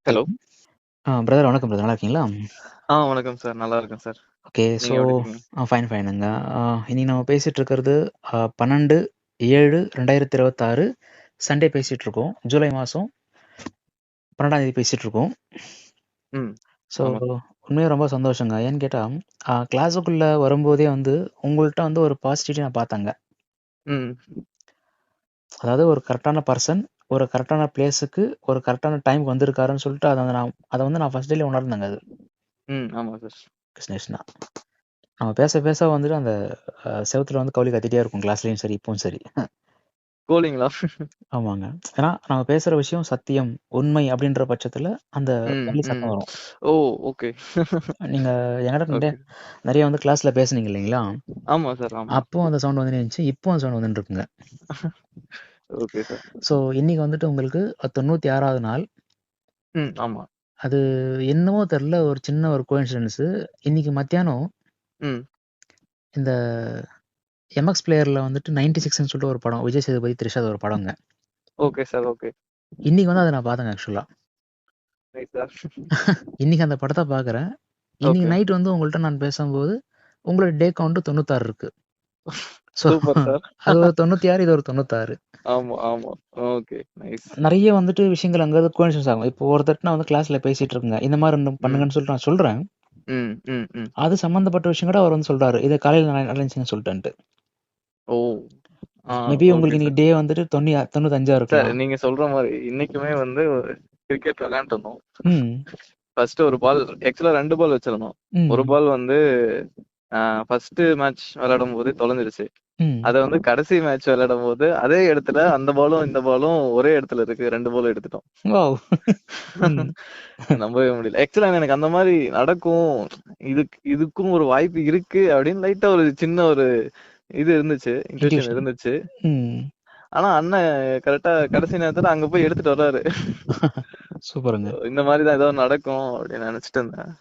Hello. Hello. Brother வணக்கம் brother. நல்லா இருக்கீங்களா? வணக்கம் சார். நல்லா இருக்கேன் சார். ஓகே. ஸோ நீங்க எப்படி இருக்கீங்க? ஃபைன் ஃபைனுங்க. இன்னைக்கு நம்ம பேசிட்டு இருக்கிறது 12/7/2026 சண்டே பேசிட்டு இருக்கோம். ஜூலை மாதம் 12ஆம் தேதி பேசிட்டு இருக்கோம். ம். ஸோ ஆமா சார். உண்மையாக ரொம்ப சந்தோஷங்க. ஏன்னு கேட்டால் கிளாஸுக்குள்ளே வரும்போதே வந்து உங்கள்கிட்ட வந்து ஒரு பாசிட்டிவிட்டி நான் பார்த்தேங்க. ம். அதாவது ஒரு கரெக்டான பர்சன் ஒரு கரெக்டான பிளேஸுக்கு ஒரு கரெக்டான டைம் வந்திருக்காருன்னு சொல்லிட்டு அதை வந்து நான் ஃபர்ஸ்ட் டேலே உணர்ந்தேங்க. அது ஆமா சார். கிருஷ்ணேஷ்னா நம்ம பேச பேச வந்துட்டு அந்த செவுத்துல வந்து கவுளி கத்திட்டே இருக்கும் கிளாஸ்லயும் சரி இப்பவும் சரி. கோலிங்களா? ஆமாங்க. ஏன்னா நம்ம பேசுற விஷயம் சத்தியம் உண்மை அப்படின்ற பட்சத்துல அந்த ம், கவுளி ம். சத்தம் வரும். ஓ! ஓகே. நீங்க என்கிட்ட ஓகே. நிறைய வந்து கிளாஸ்ல பேசுனீங்க இல்லைங்களா? ஆமா சார். ஆமா. அப்பவும் அந்த சவுண்ட் வந்து இருந்துச்சு, இப்பவும் அந்த சவுண்ட் வந்துட்டு இருக்குங்க. Okay sir. ஸோ இன்னைக்கு வந்துட்டு உங்களுக்கு 96வது நாள். ஆமா. அது என்னவோ தெரியல, ஒரு சின்ன ஒரு கோஇன்சிடென்ஸ். இன்னைக்கு மத்தியானம் ம். இந்த எம்எக்ஸ் பிளேயர்ல வந்துட்டு 96ன்னு சொல்லிட்டு ஒரு படம், விஜய் சேதுபதி த்ரிஷா ஒரு படங்க. Okay sir. ஓகே. இன்னைக்கு வந்து அதை நான் பார்த்தேங்க ஆக்சுவலா. Right sir. இன்னைக்கு அந்த படத்த பார்க்குறேன். இன்னைக்கு ஓகே. நைட் வந்து உங்கள்ட்ட நான் பேசம்போது, உங்களோட டே கவுண்ட் 96 இருக்கு. So super sir. அது ஒரு 96, இது ஒரு 96. ஆமா, ஆமா. ஓகே. நைஸ். நெறைய வந்துட்டு விஷயங்கள் அங்க கோஇன்சிடென்ஸ் ஆகும். இப்போ ஒருத்தர்ட்ட நான் வந்து கிளாஸ்ல பேசிட்டு இருக்கேங்க. இந்த மாரி ம். பண்ணுங்கன்னு சொல்லிட்டு நான் சொல்றேன். ம், ம், ம். அது சம்மந்தப்பட்ட விஷயம் கூட அவர் வந்து சொல்றாரு. இத காலையில நடந்துச்சுன்னு சொல்லிட்டுன்ட்டு. ஓ! மேபி ஓகே உங்களுக்கு சார். இன்னைக்கு டே வந்துட்டு 95 சார் இருக்கலாம். நீங்க சொல்ற மாரி இன்னைக்குமே வந்து கிரிக்கெட் விளையாண்டுருந்தோம். ம். ஃபர்ஸ்ட் ஒரு பால் ஆக்சுவலா 2 பால் வச்சிருந்தோம். ஒரு ம். பால் வந்து ஃபர்ஸ்ட் மேட்ச் விளையாடும்போதே தொலைஞ்சிருச்சு. ம். அத வந்து கடைசி மேட்ச் விளையாடும்போது அதே இடத்துல அந்த பாலும், இந்த பாலும் ஒரே இடத்துல இருக்கு. 2 பாலும் எடுத்துட்டோம். வாவ்! ம். நம்பவே முடியல. ஆக்சுவலா எனக்கு அந்த மாரி நடக்கும். இதுக்கும் ஒரு வாய்ப்பு இருக்கு அப்படின்னு லைட்டா ஒரு சின்ன ஒரு இது இருந்துச்சு. Intuition intuition. இருந்துச்சு. ம். ஆனா அண்ணன் கரெக்ட்டா கடைசி நேரத்துல அங்க போய் எடுத்துட்டு வர்றாரு. சூப்பருங்க. இந்த மாரி தான் ஏதோ நடக்கும் அப்படின்னு நினைச்சுட்டு இருந்தேன்.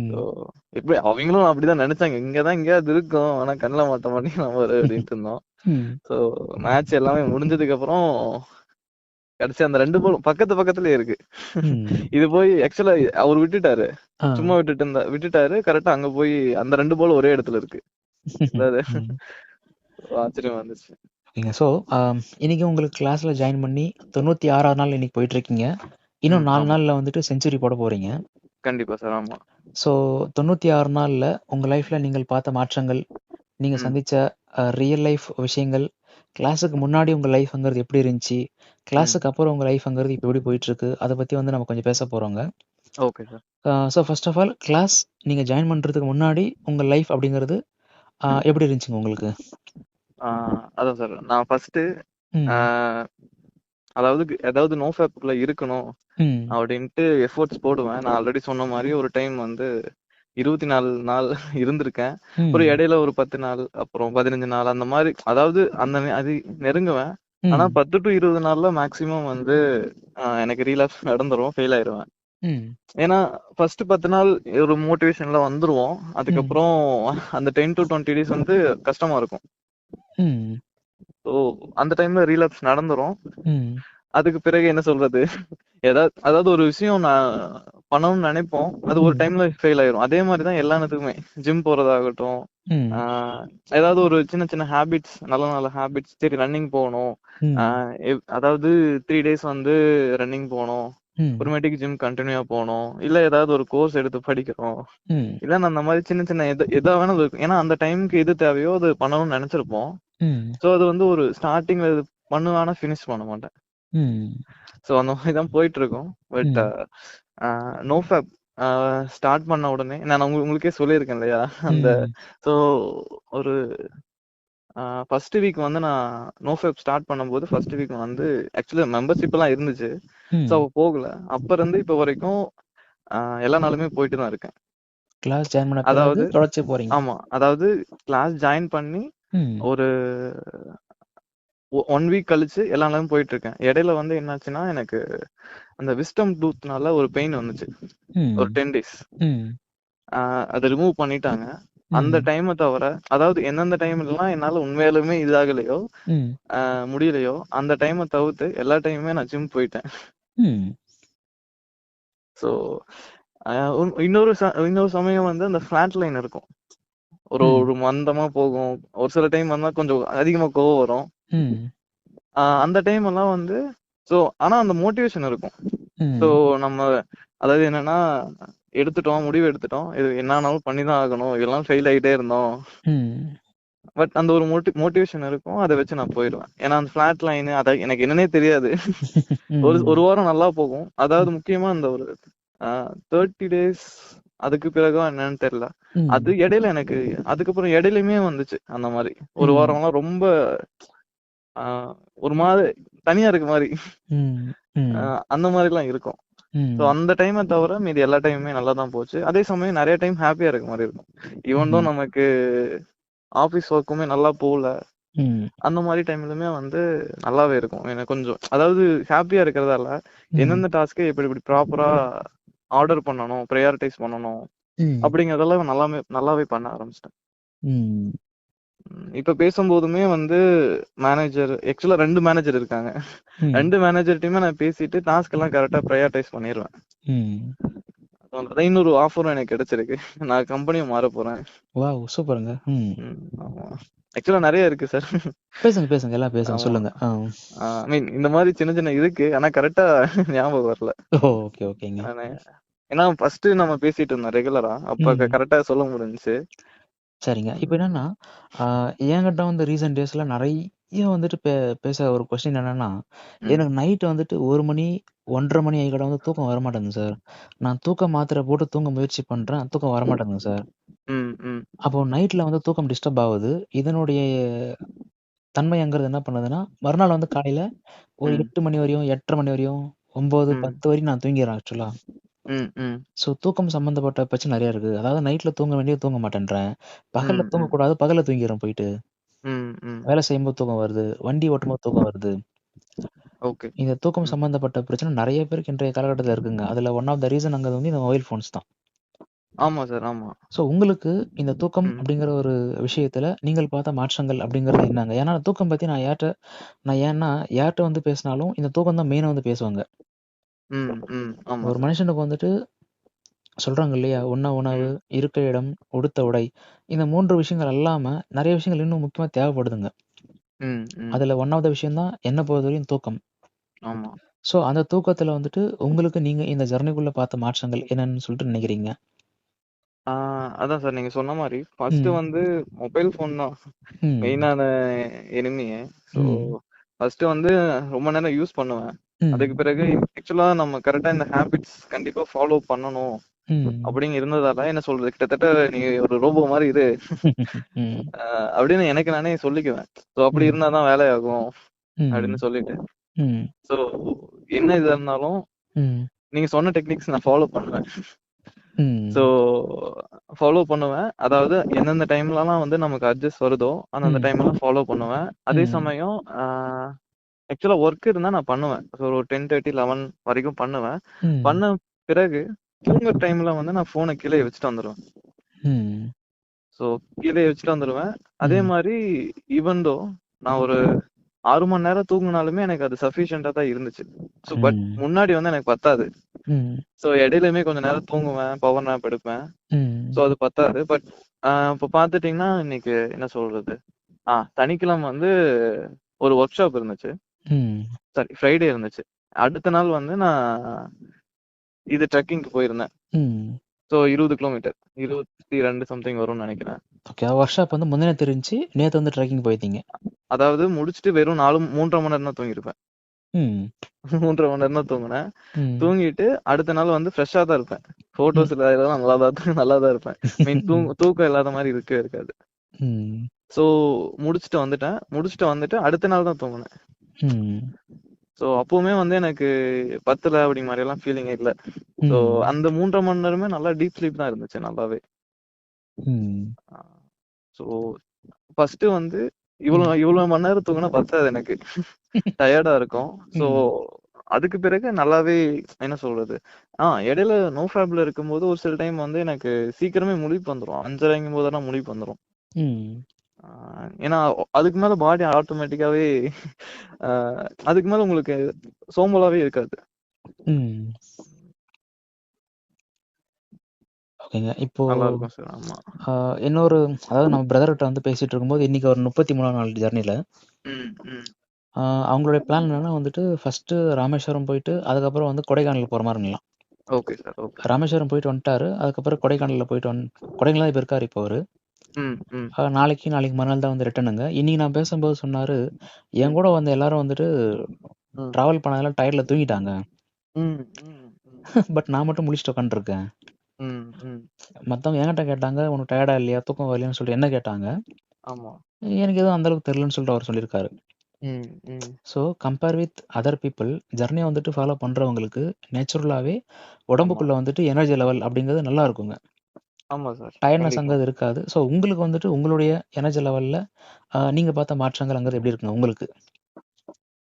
ஸோ ம். எப்படி அவங்களும் அப்படிதான் நினைச்சாங்க. இங்கதான் எங்கேயாவது இருக்கும். ஆனா கண்ணுல மாட்ட மாட்டேங்கிறான் பாரு அப்படின்ட்டு இருந்தோம். ம். ஸோ மேட்ச் எல்லாமே முடிஞ்சதுக்கு அப்புறம் கடைசி அந்த 2 பாலும் பக்கத்து பக்கத்துலயே இருக்கு. ம். இது போய் ஆக்சுவலா அவர் விட்டுட்டாரு. ஆ. சும்மா விட்டுட்டாரு. கரெக்ட்டா அங்க போய் அந்த 2 பாலும் ஒரே இடத்துல இருக்கு. அதாவது ம். ஆச்சரியமா இருந்துச்சு. ஓகேங்க. ஸோ, இன்னைக்கு உங்களுக்கு கிளாஸ்ல ஜாயின் பண்ணி 96வது நாள் இன்னைக்கு போயிட்டுருக்கீங்க. இன்னும் 4 ஆமா. நாள்ல வந்துட்டு செஞ்சுரி போட போறீங்க. கண்டிப்பா சார். ஆமா. ஸோ 96 நாள்ல உங்க லைஃப்ல நீங்கள் பார்த்த மாற்றங்கள், நீங்க ம். சந்திச்ச ரியல் லைஃப் விஷயங்கள், கிளாஸுக்கு முன்னாடி உங்க லைஃப்ங்கிறது எப்படி இருந்துச்சு? ம். கிளாஸுக்கு அப்புறம் உங்க லைஃப்ங்கிறது இப்ப எப்படி போயிட்டுருக்கு? அத பத்தி வந்து நம்ம கொஞ்சம் பேச போறோங்க. Okay sir. So first of all class நீங்க ஜாயின் பண்றதுக்கு முன்னாடி உங்க லைஃப் அப்படிங்கிறது ம். எப்படி இருந்துச்சுங்க உங்களுக்கு? ஆ அதான் சார். நான் ஃபர்ஸ்ட்டு ஆ ம். அதாவது நோஃபேப்குள்ள இருக்கணும் ம். அப்படின்ட்டு எஃபோர்ட்ஸ் போடுவேன். நான் ஆல்ரெடி சொன்ன மாரி ஒரு டைம் வந்து 24 நாள் இருந்திருக்கேன். அப்புறம் ம். இடையில ஒரு 10 நாள், அப்புறம் 15 நாள் அந்த மாரி அதாவது அது நெருங்குவேன். ஆனா ம். 10 டூ 20 நாள்ல மேக்ஸிமம் வந்து எனக்கு ரீலாப்ஸ் நடந்துரும். ஃபெயில் ஆயிருவேன். ம். ஏன்னா ஃபர்ஸ்ட் 10 நாள் ஒரு மோட்டிவேஷன்ல வந்துருவோம். ம். அதுக்கப்புறம் அந்த 10 டூ 20 டேஸ் வந்து கஷ்டமா இருக்கும். ம். ஸோ அந்த டைம்ல ரீலாப்ஸ் நடந்துரும். ம். அதுக்கு பிறகு என்ன சொல்றது? அதாவது ஒரு விஷயம் நான் பண்ணணும்னு நினைப்போம். அது ஒரு ம். டைம்ல ஃபெயில் ஆயிரும். அதே மாரி தான் எல்லாத்துக்குமே. ஜிம் போறதாகட்டும், ஆ ம். ஏதாவது ஒரு சின்ன சின்ன ஹேபிட்ஸ், நல்ல நல்ல ஹேபிட்ஸ். சரி ரன்னிங் போணும். ஆ ம். அதாவது 3 டேஸ் வந்து ரன்னிங் போணும். ம். அப்புறமேட்டுக்கு ஜிம் கன்டினியூவா போணும். இல்ல ஏதாவது ஒரு கோர்ஸ் எடுத்து படிக்கிறோம். ம். இல்ல நான் அந்த மாதிரி சின்ன சின்ன எதா வேணாலும் இருக்கும். ஏன்னா அந்த டைம்க்கு எது தேவையோ அது பண்ணணும்னு நினைச்சிருப்போம். ம். சோ அது வந்து ஒரு ஸ்டார்டிங்ல இது பண்ணுவேன், ஆனா ஃபினிஷ் பண்ண மாட்டேன். ம். சோ அந்த மாதிரி தான் போயிட்டு இருக்கும். பட் ம். நோஃபேப் ஸ்டார்ட் பண்ண உடனே நான் உங்களுக்கே சொல்லியிருக்கேன் இல்லையா? அந்த ம். சோ ஒரு ஃபர்ஸ்ட் வீக் வந்து நான் நோஃபேப் ஸ்டார்ட் பண்ணும்போது ஃபர்ஸ்ட் வீக் வந்து ஆக்சுவலி மெம்பர்ஷிப் எல்லாம் இருந்துச்சு. சோ ம். போகல. அப்ப இருந்து இப்ப வரைக்கும் எல்லா நாளுமே போயிட்டு தான் இருக்கேன். கிளாஸ் ஜாயின் பண்ண பிறகு அதாவது தொடர்ச்சியா போறீங்க. ஆமா. அதாவது கிளாஸ் ஜாயின் பண்ணி ம். ஒரு 1 வீக் கழிச்சு எல்லா நாளும் போயிட்டு இருக்கேன். இடையில வந்து என்னாச்சுன்னா எனக்கு அந்த விஸ்டம் டூத்னால ஒரு பெயின் வந்துச்சு. ஒரு ம். 10 டேஸ். ம். அத ரிமூவ் பண்ணிட்டாங்க. அந்த ம். டைம தவிர அதாவது எந்தெந்த டைம்லலாம் என்னால உண்மையாலுமே இதாகலையோ, ம். முடியலையோ, அந்த டைம தவிர்த்து எல்லா டைமுமே நான் ஜிம் போயிட்டேன். ம். ஸோ இன்னொரு சமயம் வந்து அந்த ஃபிளாட் லைன் இருக்கும். ஒரு ம். ஒரு மந்தமா போகும். ஒரு சில டைம் வந்தா கொஞ்சம் அதிகமா கோவம் வரும். ம். அந்த டைம் எல்லாம் வந்து ஆனா அந்த மோட்டிவேஷன் இருக்கும். ஸோ ம். நம்ம அதாவது என்னன்னா முடிவு எடுத்துட்டோம். இது என்ன ஆனாலும் பண்ணிதான் ஆகணும். இதெல்லாம் ஃபெயில் ஆகிட்டே இருந்தோம். ம். பட் அந்த ஒரு மோட்டிவேஷன் இருக்கும். அதை வச்சு நான் போயிடுவேன். ஏன்னா அந்த ஃபிளாட் லைன் அதை எனக்கு என்னன்னே தெரியாது. ஒரு ம். ஒரு வாரம் நல்லா போகும். அதாவது முக்கியமா அந்த ஒரு 30 டேஸ் அதுக்கு பிறகு என்னன்னு தெரியல. அது ம். இடையில எனக்கு அதுக்கப்புறம் இடையிலுமே வந்துச்சு அந்த மாதிரி. ஒரு ம். வாரம்லாம் ரொம்ப ஒரு மாதிரி தனியா இருக்க மாதிரி ம். ம். அந்த மாதிரிலாம் இருக்கும். ஸோ ம். அந்த டைமை தவிர மீதி எல்லா டைமுமே நல்லா தான் போச்சு. அதே சமயம் நிறைய டைம் ஹாப்பியா இருக்க மாதிரி இருக்கும். ஈவன் ம். நமக்கு ஆஃபீஸ் ஒர்க்குமே நல்லா போகல, ம். அந்த மாதிரி டைம்லுமே வந்து நல்லாவே இருக்கும். எனக்கு கொஞ்சம் அதாவது ஹாப்பியா இருக்கிறதால ம். எந்தெந்த டாஸ்க்கை எப்படி இப்படி ப்ராப்பரா ஆர்டர் பண்ணணும், ப்ரையாரிட்டைஸ் பண்ணணும் ம். அப்படிங்கறதெல்லாம் நல்லாவே பண்ண ஆரம்பிச்சிட்டேன். ம். இப்ப பேசும்போதுமே வந்து ஆக்சுவலா 2 மேனேஜர் இருக்காங்க. ம். 2 மேனேஜர்ட்டையுமே நான் பேசிட்டு டாஸ்க் எல்லாம் கரெக்டா ப்ரையாரிட்டைஸ் பண்ணிடுவேன். ம். அதனாலதான் இன்னொரு ஆஃபரும் எனக்கு கிடைச்சிருக்கு. நான் கம்பெனியும் மாற போறேன். வாவ்! சூப்பருங்க. ம். ஆமா. ஆக்சுவலா நிறைய இருக்கு சார். பேசுங்க, பேசுங்க. எல்லாம் பேசுங்க. ஆமா. சொல்லுங்க. ஐ மீன் இந்த மாதிரி சின்ன சின்ன இருக்கு. ஆனா கரெக்டா ஞாபகம் வரல. ஓகே, ஓகேங்க. நானு ஏன்னா ஃபர்ஸ்ட் நம்ம பேசிட்டு இருந்தோம் ரெகுலரா. அப்ப ம். கரெக்டா சொல்ல முடிஞ்சுச்சு. சரிங்க. இப்ப என்னன்னா, ஆ என்கிட்ட வந்து ரீசென்ட் டேஸ்ல நெறைய வந்துட்டு பேச ஒரு கொஸ்டின் என்னன்னா, ம். எனக்கு நைட் வந்துட்டு 1 மணி, 1:30 மணி ஆகிக்கூட வந்து தூக்கம் வரமாட்டேங்குது சார். நான் தூக்க மாத்திரை போட்டு தூங்க முயற்சி பண்றேன். தூக்கம் வரமாட்டேங்குது சார். ம். ம். அப்போ நைட்ல வந்து தூக்கம் டிஸ்டர்ப் ஆவுது. இதனுடைய தன்மைங்கிறது என்ன பண்ணுதுன்னா, மறுநாள் வந்து காலையில ஒரு ம். 8 மணி வரையும், 8:30 மணி வரையும், 9, ம். 10 வரையும் நான் தூங்கிர்றேன் ஆக்சுவலா. ம். ம். ஸோ தூக்கம் சம்மந்தப்பட்ட பிரச்சனை நெறைய இருக்கு. அதாவது நைட்ல தூங்க வேண்டியது தூங்க மாட்டேன்றேன். பகல்ல ம். ம். தூங்கக்கூடாது, பகல்ல தூங்கிர்றேன் போயிட்டு. ம். ம். வேலை செய்யும்போது தூக்கம் வருது. வண்டி ஓட்டும்போது தூக்கம் வருது. ஓகே. இந்த தூக்கம் ம். சம்மந்தப்பட்ட பிரச்சனை நெறைய பேருக்கு இன்றைய காலகட்டத்தில இருக்குங்க. அதுல ஒன் ஆஃப் த ரீசன் அங்க வந்து இந்த மொபைல் ஃபோன்ஸ் தான். ஆமா சார். ஆமா. ஸோ உங்களுக்கு இந்த தூக்கம் ம். அப்படிங்கிற ஒரு விஷயத்துல நீங்கள் பார்த்த மாற்றங்கள் அப்படிங்கிறது என்னங்க? ஏன்னா தூக்கம் பத்தி நான் யார்ட்ட வந்து பேசினாலும் இந்த தூக்கம் தான் மெயினா வந்து பேசுவாங்க. ம். ம். ஆமா ஒரு சார். மனுஷனுக்கு வந்துட்டு சொல்றாங்க இல்லையா? உண்ண உணவு, ம். இருக்க இடம், உடுத்த உடை. இந்த 3 விஷயங்கள் அல்லாம நெறைய விஷயங்கள் இன்னும் முக்கியமா தேவைப்படுதுங்க. ம். ம். அதுல ஒன் ஆஃப் த விஷயம் தான் என்ன பொறுத்தவரையும் தூக்கம். ஆமா. ஸோ அந்த தூக்கத்துல வந்துட்டு உங்களுக்கு நீங்க இந்த ஜர்னிக்குள்ள பார்த்த மாற்றங்கள் என்னன்னு சொல்லிட்டு நினைக்கிறீங்க? ஆ அதான் சார் நீங்க சொன்ன மாரி ஃபர்ஸ்ட் ம். வந்து மொபைல் ஃபோன் தான் ம். மெயினான எனிமியே. ஸோ ம். ஃபர்ஸ்ட் வந்து ரொம்ப நேரம் யூஸ் பண்ணுவேன். அதுக்கு ம். பிறகு ஆக்சுவலா நம்ம கரெக்டா இந்த ஹேபிட்ஸ் கண்டிப்பா ஃபாலோ பண்ணணும் ம். அப்படின்னு இருந்ததால என்ன சொல்றது கிட்டத்தட்ட நீ ஒரு ரோபோ மாதிரி இரு ம். அப்படின்னு எனக்கு நானே சொல்லிக்குவேன். ஸோ அப்படி ம். இருந்தாதான் வேலையாகும் ம். அப்படின்னு சொல்லிட்டு. ம். ஸோ என்ன இது இருந்தாலும் ம். நீங்க சொன்ன டெக்னிக்ஸ் நான் ஃபாலோ பண்ணுவேன். ஸோ ம். ஃபாலோ பண்ணுவேன். அதாவது எந்தெந்த டைம்லலாம் வந்து நமக்கு அட்ஜஸ்ட் வருதோ அந்தந்த ம். டைம்லாம் ஃபாலோ பண்ணுவேன். அதே ம். சமயம் ஆக்சுவலா ஒர்க் இருந்தா நான் பண்ணுவேன். ஸோ ஒரு 10:30, 11 வரைக்கும் பண்ணுவேன். ம். பண்ண பிறகு தூங்குற டைம்ல வந்து நான் ஃபோன கீழயே வச்சுட்டு வந்துருவேன். ம். ஸோ கீழயே வச்சுட்டு வந்துருவேன். அதே ம். மாரி ஈவன் தோ நான் ஒரு 6 மணி நேரம் தூங்குனாலுமே எனக்கு அது சஃபிஷியன்ட்டா தான் இருந்துச்சு. ஸோ பட் ம். முன்னாடி வந்து எனக்கு பத்தாது. ம். ஸோ இடையிலயுமே கொஞ்ச நேரம் தூங்குவேன். பவர் நேப் எடுப்பேன். ஸோ ம். அது பத்தாது. பட் இப்ப பார்த்துட்டீங்கன்னா, இன்னைக்கு என்ன சொல்றது? சனிக்கிழமை வந்து ஒரு ஒர்க் ஷாப் இருந்துச்சு. ம். சாரி ஃப்ரைடே இருந்துச்சு. அடுத்த நாள் வந்து நான் ட்ரெக்கிங்க்கு போயிருந்தேன். ம். So 20 kilometre. 22 சம்திங் வரும்னு நெனைக்கிறேன். ஓகே. ஒர்க் ஷாப் வந்து முந்தின தெரிஞ்சுச்சு. நேத்து வந்து ட்ரெக்கிங் போயிருந்தீங்க. அதாவது முடிச்சுட்டு வெறும் 3 1/2 மணி நேரம் தான் தூங்கியிருப்பேன். ம். 3 1/2 மணி நேரம் தான் தூங்குனேன். ம். தூங்கிட்டு அடுத்த நாள் வந்து ஃப்ரெஷ்ஷா தான் இருப்பேன். ம். ஃபோட்டோஸ்ல இதெல்லாம் நல்லா தான் இருப்பேன். தூக்கம் இல்லாத மாரி இருக்கவே இருக்காது. ம். ஸோ முடிச்சுட்டு வந்துட்டேன். முடிச்சுட்டு வந்துட்டு அடுத்த நாள் தான் தூங்குனேன். ம். ஸோ அப்பவுமே வந்து எனக்கு பத்தல அப்படி மாரியெல்லாம் ஃபீலிங்கே இல்ல. ஸோ ம். அந்த 3 1/2 மணி நேரமே நல்லா டீப் ஸ்லீப் தான் இருந்துச்சு நல்லாவே. ம். ஆ ஸோ ஃபர்ஸ்ட் வந்து இவ்வளோ ம். இவ்வளோ மணி நேரம் தூங்குனா பத்தாது எனக்கு. டயர்டா இருக்கும். ஸோ ம். அதுக்கு பிறகு நல்லாவே என்ன சொல்றது? இடையில நோ ஃபேப்ல இருக்கும்போது ஒரு சில டைம் வந்து எனக்கு சீக்கிரமே முழிப்பு வந்துரும். 5:30ங்கும் போதெல்லாம் முழிப்பு வந்துரும். ம். ஆ ஏன்னா அதுக்கு மேல பாடி ஆட்டோமேட்டிக்காவே அ அதுக்கு மேல உங்களுக்கு சோம்பலாவே இருக்காது. ம். ஓகேங்க. இப்போ நல்லா இருக்கும் சார். ஆமா. இன்னொரு அதாவது நம்ம பிரதர்கிட்ட வந்து பேசிட்டு இருக்கும்போது இன்னைக்கு ஒரு 33ஆம் நாள் ஜர்னில ம், ம். அவங்களுடைய பிளான் என்னன்னா வந்துட்டு ஃபர்ஸ்ட்டு ராமேஸ்வரம் போயிட்டு அதுக்கப்புறம் வந்து கொடைக்கானல் போற மாரி இருக்கலாம். Okay sir. ஓகே. ராமேஸ்வரம் போயிட்டு வந்துட்டாரு. அதுக்கப்புறம் கொடைக்கானல்ல போயிட்டு கொடைக்கானல் இப்ப இருக்காரு இப்போ அவரு. ம், ம், நாளைக்கு மறுநாள் தான் வந்து ரிட்டர்னுங்க. இன்னைக்கு நான் பேசும்போது சொன்னாரு, என் ம், கூட வந்து எல்லாரும் வந்துட்டு ம், டிராவல் பண்ணதெல்லாம் டயர்ட்ல தூங்கிட்டாங்க. ம், ம், ம், பட் நான் மட்டும் முழிச்சுட்டு உட்காந்துருக்கேன். ம், ம். மத்தவங்க என்கிட்ட கேட்டாங்க, "உனக்கு டயர்டா இல்லையா? தூக்கம் வரலையான்னு?" சொல்லிட்டு என்ன கேட்டாங்க. ஆமா. எனக்கு எதுவும் அந்த அளவுக்கு தெரியலன்னு சொல்லிட்டு அவர் சொல்லியிருக்காரு. ம், ம். So compare with other people ஜர்னிய வந்துட்டு ஃபாலோ பண்றவங்களுக்கு நேச்சுரலாவே ஆமா. உடம்புக்குள்ள வந்துட்டு எனர்ஜி லெவல் அப்படிங்கிறது நல்லா இருக்குங்க. ஆமா சார். கண்டிப்பா. டயர்ட்னஸ்ங்கிறது இருக்காது. ஸோ உங்களுக்கு வந்துட்டு உங்களுடைய எனர்ஜி லெவல்ல நீங்க பார்த்த மாற்றங்கள்ங்கிறது எப்படி இருக்குங்க உங்களுக்கு?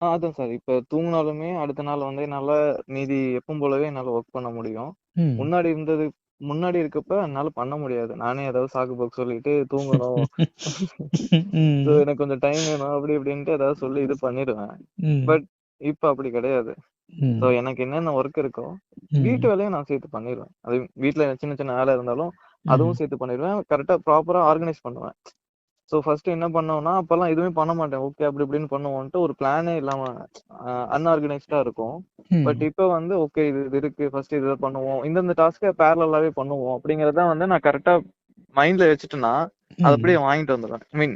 அதான் சார். இப்ப தூங்குனாலுமே அடுத்த நாள் வந்து என்னால மீதி எப்பவும் போலவே என்னால ஒர்க் பண்ண முடியும். ம். முன்னாடி இருந்தது முன்னாடி இருக்கப்ப என்னால பண்ண முடியாது. நானே ஏதாவது சாக்கு போக்கு சொல்லிட்டு தூங்கணும். ஸோ ம். எனக்கு கொஞ்சம் டைம் வேணும் அப்படி இப்படின்ட்டு ஏதாவது சொல்லி இது பண்ணிடுவேன். ம். பட் இப்ப அப்படி கிடையாது. ஸோ ம். எனக்கு என்னென்ன ஒர்க் இருக்கோ, வீட்டு ம். வேலையும் நான் சேர்த்து பண்ணிருவேன். அது வீட்ல சின்ன சின்ன வேலை இருந்தாலும் ம். அதுவும் சேர்த்து பண்ணிருவேன். கரெக்ட்டா ப்ராப்பரா ஆர்கனைஸ் பண்ணுவேன். ஸோ ஃபர்ஸ்ட் என்ன பண்ணோம்னா, அப்பல்லாம் எதுவுமே பண்ண மாட்டேன். ஓகே அப்படி இப்படின்னு பண்ணுவோன்ட்டு ஒரு பிளானே இல்லாம அன்ஆர்கனைஸ்டா இருக்கும். பட் ம். இப்ப வந்து ஓகே இது இது இருக்கு. ஃபர்ஸ்ட் இத பண்ணுவோம். இந்தந்த டாஸ்க்க பேரலலாவே பண்ணுவோம். அப்படிங்கிறத வந்து நான் கரெக்ட்டா மைண்ட்ல வச்சுட்டேன்னா, அத ம். அப்படியே வாங்கிட்டு வந்துருவேன். ஐ மீன்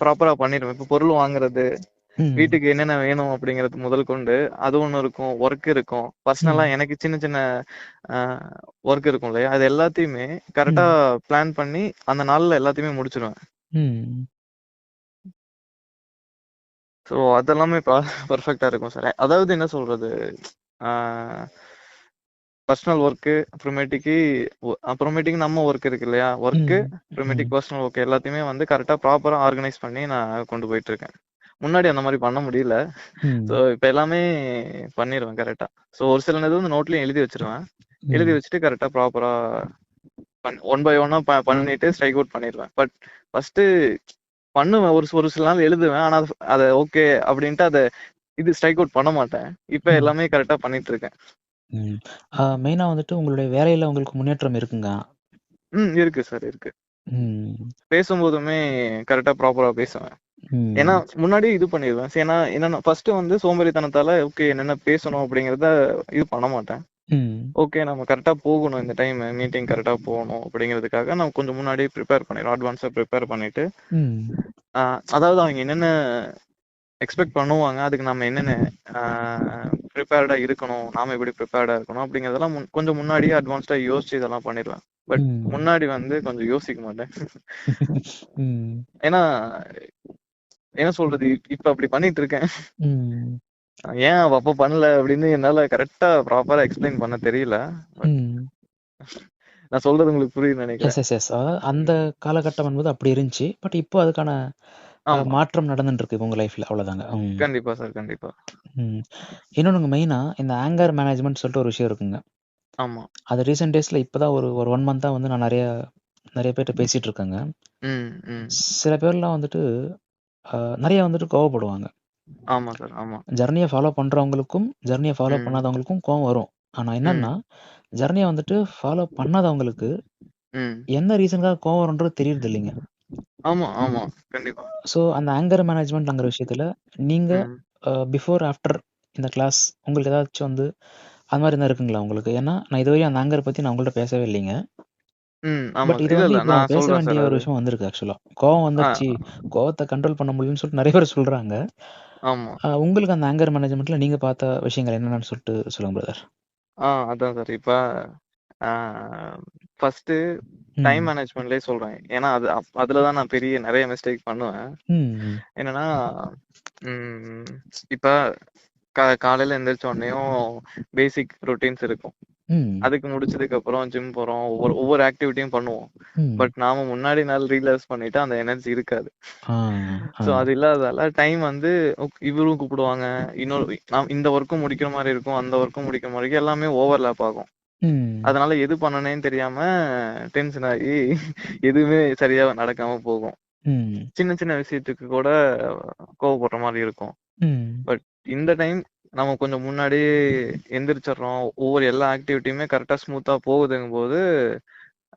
ப்ராப்பரா பண்ணிருவேன். இப்ப பொருள் வாங்குறது, ம். வீட்டுக்கு என்னென்ன வேணும் அப்படிங்கிறது முதல் கொண்டு அது ஒண்ணு இருக்கும். ஒர்க் இருக்கும். பர்சனலா ம். எனக்கு சின்ன சின்ன அ ஒர்க் இருக்கும் இல்லையா? அது எல்லாத்தையுமே கரெக்ட்டா ம். பிளான் பண்ணி அந்த நாள்ல எல்லாத்தையுமே முடிச்சிருவேன். ம். ஸோ அதெல்லாமே பெர்ஃபெக்ட்டா இருக்கும் சார். அதாவது என்ன சொல்றது? ஆ பர்சனல் ஒர்க்கு, அப்புறமேட்டுக்கு நம்ம ஒர்க் இருக்கு இல்லையா? ஒர்க்கு, ம். ம். அப்புறமேட்டுக்கு பர்சனல் ஒர்க் எல்லாத்தையுமே வந்து கரெக்ட்டா ப்ராப்பரா ஆர்கனைஸ் பண்ணி நான் கொண்டு போயிட்டு இருக்கேன். முன்னாடி அந்த மாரி பண்ண முடியல. ஸோ ம். இப்ப எல்லாமே பண்ணிருவேன் கரெக்ட்டா. ஸோ ஒரு சில இது வந்து நோட்லயும் எழுதி வச்சிருவேன். எழுதி ம். வச்சுட்டு கரெக்ட்டா ப்ராப்பரா ஒன் பை ஒன்னா பண்ணிட்டு ஸ்ட்ரைக் அவுட் பண்ணிருவேன். பட் ஃபர்ஸ்ட்டு பண்ணுவேன். ஒரு ஒரு சில நாள் எழுதுவேன். ஆனா அத ஓகே அப்படின்ட்டு இது ஸ்ட்ரைக் அவுட் பண்ண மாட்டேன். இப்ப ம். எல்லாமே கரெக்ட்டா பண்ணிட்டு இருக்கேன். ம். மெயினா வந்துட்டு உங்களுடைய வேலையில உங்களுக்கு முன்னேற்றம் இருக்குங்க. இருக்கு சார் இருக்கு. ம். பேசும்போதுமே கரெக்ட்டா ப்ராப்பரா பேசுவேன். ஏன்னா ம். முன்னாடியே இது பண்ணிருவேன். ஏன்னா என்னன்னா ஃபர்ஸ்ட் வந்து சோம்பேறித்தனத்தால ஓகே என்னென்ன பேசணும் அப்படிங்கறத இது பண்ண மாட்டேன். ம். ஓகே நம்ம கரெக்ட்டா போகணும் இந்த டைம் மீட்டிங் கரெக்ட்டா போகணும் அப்படிங்கிறதுக்காக நான் கொஞ்சம் முன்னாடியே ப்ரிப்பேர் பண்ணிடுவேன். அட்வான்ஸா ப்ரிப்பேர் பண்ணிட்டு ம். அதாவது அவங்க என்னென்ன எக்ஸ்பெக்ட் பண்ணுவாங்க. அதுக்கு நம்ம என்னென்ன ப்ரிப்பேர்டா இருக்கணும். நாம எப்படி ப்ரிப்பேர்டா இருக்கணும் அப்படிங்கிறதெல்லாம் கொஞ்சம் முன்னாடியே அட்வான்ஸ்டா யோசிச்சு இதெல்லாம் பண்ணிடுவேன். பட் ம். முன்னாடி வந்து கொஞ்சம் யோசிக்க மாட்டேன். ம். ஏன்னா என்ன சொல்றது? இப்ப அப்படி பண்ணிட்டு இருக்கேன். ம். ஏன் அவ அப்ப பண்ணல அப்படின்னு என்னால கரெக்ட்டா ப்ராப்பரா எக்ஸ்பிளைன் பண்ண தெரியல. பட் ம். நான் சொல்றது உங்களுக்கு புரியுதுன்னு எஸ், நினைக்கிறேன். Yes, yes. அதாவது அந்த ம். காலகட்டம் என்பது அப்படி இருந்துச்சு. பட் இப்போ அதுக்கான ஆமா. மாற்றம் நடந்துட்டு இருக்கு உங்க லைஃப்ல. அவ்வளோதாங்க. ம். கண்டிப்பா சார். கண்டிப்பா. ம். இன்னொன்னுங்க மெயினா இந்த ஆங்கர் மேனேஜ்மென்ட் சொல்லிட்டு ஒரு விஷயம் இருக்குங்க. ஆமா. அது ரீசென்ட் டேஸ்ல இப்பதான் ஒரு ஒரு 1 மந்த்தா வந்து நான் நெறைய நெறைய பேர்ட்ட பேசிட்டு இருக்கேங்க. ம். ம். சில பேர்லாம் வந்துட்டு நெறைய வந்துட்டு கோவப்படுவாங்க. ஆமா சார். ஆமா. ஜர்னிய ஃபாலோ பண்றவங்களுக்கும், ஜர்னிய ஃபாலோ ம். பண்ணாதவங்களுக்கும் கோவம் வரும். ஆனா என்னன்னா, ம். ஜர்னிய வந்துட்டு ஃபாலோ பண்ணாதவங்களுக்கு ம். என்ன ரீசனுக்காக கோவம் வரும்ன்றது தெரியறதில்லைங்க. ஆமா, ஆமா. கண்டிப்பா. ஸோ அந்த ஆங்கர் மேனேஜ்மென்ட்ங்கிற விஷயத்துல நீங்க ம். பிஃபோர், ஆஃப்டர் இந்த கிளாஸ் உங்களுக்கு ஏதாச்சும் வந்து அது மாரி எதுனா இருக்குங்களா உங்களுக்கு? ஏன்னா நான் இதுவரையும் அந்த ஆங்கர பத்தி நான் உங்கள்ட்ட பேசவே இல்லைங்க. ஆமா பட் சார். இது இல்ல, வந்து இல்ல. இப்போ நம்ம நான் பேச சொல்றேன் சார் வேண்டிய ஒரு அது. விஷயம் வந்திருக்கு ஆக்சுவலா. கோவம் ஆ, வந்துருச்சு, கோவத்த கண்ட்ரோல் பண்ண முடியலன்னு சொல்லிட்டு நெறைய பேர் சொல்றாங்க. ஆமா. உங்களுக்கு அந்த ஆங்கர் மேனேஜ்மென்ட்ல நீங்க பார்த்த விஷயங்கள் என்னென்னன்னு சொல்லிட்டு சொல்லுங்க பிரதர். அதான் சார். இப்ப ஆ ஃபர்ஸ்ட்டு டைம் ம். மேனேஜ்மெண்ட்லயே சொல்றேன். ஏன்னா அதுல தான் நான் நெறைய மிஸ்டேக் பண்ணுவேன். ம். என்னன்னா, ம் இப்ப காலையில எந்திரிச்ச உடனேயும் பேசிக் ரொட்டீன்ஸ் இருக்கும். ம். அதுக்கு முடிச்சதுக்கு அப்புறம் ஜிம் போறோம். ஒவ்வொரு ஒவ்வொரு ஆக்டிவிட்டியும் பண்ணுவோம். ம். பட் நாம முன்னாடி நாள் ரியலைஸ் பண்ணிட்டு அந்த எனர்ஜி இருக்காது. ஆ. ஆ. சோ அது இல்லாததால டைம் வந்து இவரும் கூப்பிடுவாங்க. இந்த ஒர்க்கும் முடிக்கிற மாரி இருக்கும். அந்த ஒர்க்கும் முடிக்கிற மாரி இருக்கும். எல்லாமே ஓவர்லேப் ஆகும். ம். அதனால எது பண்ணனேன்னு தெரியாம டென்ஷன் ஆகி எதுவுமே சரியா நடக்காம போகும். ம். சின்ன சின்ன விஷயத்துக்கு கூட கோவப்படுற மாரி இருக்கும். ம். பட் இந்த டைம் நம்ம கொஞ்சம் முன்னாடியே எந்திரிச்சிடுறோம். ஒவ்வொரு எல்லா ஆக்டிவிட்டியுமே கரெக்டா ஸ்மூத்தா போகுதுங்கும்போது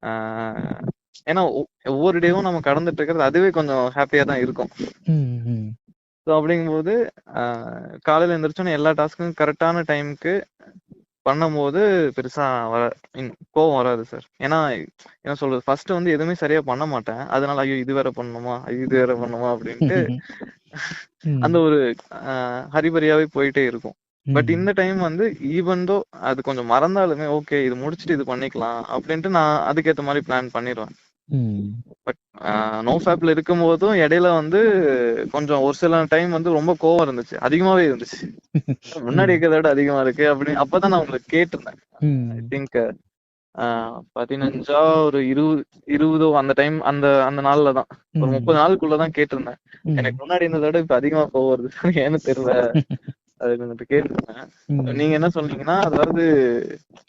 ஆஹ் ஏன்னா ஒவ்வொரு டேவும் நம்ம கடந்துட்டு இருக்கிறது அதுவே கொஞ்சம் ஹாப்பியா தான் இருக்கும். ம், ம், ஸோ அப்படிங்கும்போது காலையில எழுந்திரிச்சோன்னே எல்லா டாஸ்க்கும் கரெக்டான டைமுக்கு பண்ணும்போது பெருசா கோவம் வராது சார். ஏன்னா என்ன சொல்றது, ஃபர்ஸ்ட் வந்து எதுவுமே சரியா பண்ண மாட்டேன். அதனால ஐயோ இது வேற பண்ணணுமா, ஐயோ இது வேற பண்ணணுமா அப்படின்ட்டு அந்த ம், ஒரு ஹரிபரியாவே போயிட்டே இருக்கும். பட் ம், இந்த டைம் வந்து ஈவன் தோ அது கொஞ்சம் மறந்தாலுமே ஓகே இது முடிச்சுட்டு இது பண்ணிக்கலாம் அப்படின்ட்டு நான் அதுக்கேற்ற மாதிரி பிளான் பண்ணிடுவேன். ம், பட் நோ ஃபேப்ல இருக்கும்போதும் இடையில வந்து கொஞ்சம் ஒரு சில டைம் வந்து ரொம்ப கோவம் இருந்துச்சு, அதிகமாவே இருந்துச்சு. முன்னாடி ம், இருக்கிறத விட அதிகமா இருக்கு அப்படின்னு அப்பதான் நான் உங்களுக்கு கேட்டிருந்தேன். ஐ ம், திங்க் 15 ஒரு 20 அந்த டைம் அந்த அந்த நாள்ல தான் ஒரு ம், 30 நாளுக்குள்ளதான் கேட்டிருந்தேன். ம். எனக்கு முன்னாடி இருந்ததை விட இப்ப அதிகமா கோவம் வருது. ஏன்னு தெரியல, அது கொஞ்சம் கேட்டிருந்தேன். ம். நீங்க என்ன சொன்னீங்கன்னா அதாவது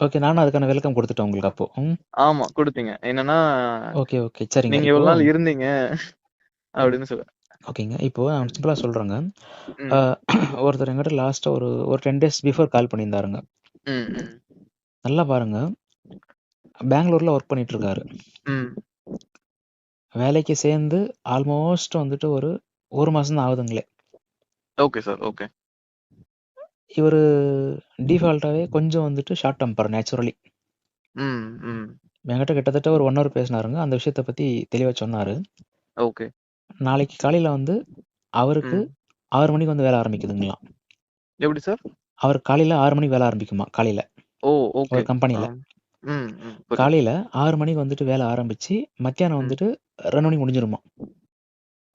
ஓகே. நானும் அதுக்கான விளக்கம் குடுத்துட்டேன் உங்களுக்கு அப்போ. ம். ஆமா கொடுத்தீங்க. என்னன்னா ஓகே, ஓகே. சரிங்க. நீங்க இப்போ எவ்வளவு நாள் இருந்தீங்க அப்படின்னு சொல்ல. ஓகேங்க. இப்போ நான் சிம்பிளா சொல்றேங்க. அ ம் ஒருத்தர் என்கிட்ட லாஸ்ட்டா ஒரு ஒரு 10 டேஸ் பிஃபோர் கால் பண்ணியிருந்தாருங்க. ம் ம் நல்லா பாருங்க. பெங்களூர்ல ஒர்க் பண்ணிட்டு இருக்காரு. ம் வேலைக்கு சேர்ந்து ஆல்மோஸ்ட் வந்துட்டு ஒரு 1 மாசம் தான் ஆகுதுங்களே. Okay sir. ஓகே. இவரு டிஃபால்ட்டாவே கொஞ்சம் வந்துட்டு ஷார்ட் டெம்பர் நேச்சுரலி. ம் ம் என்கிட்ட கிட்டத்தட்ட ஒரு 1 ஹவர் பேசினாருங்க. அந்த விஷயத்த பத்தி தெளிவா சொன்னாரு. ஓகே. நாளைக்கு காலையில வந்து அவருக்கு ம் 6 மணிக்கு வந்து வேலை ஆரம்பிக்குதுங்களாம். எப்படி சார்? அவருக்கு காலையில 6 மணிக்கு வேலை ஆரம்பிக்குமா காலையில. ஓ ஒரு ஓகே. கம்பெனில. புரியுது. காலையில 6 மணிக்கு வந்துட்டு வேலை ஆரம்பிச்சு, மத்தியானம் ம் வந்துட்டு 2 மணிக்கு முடிஞ்சிருமா.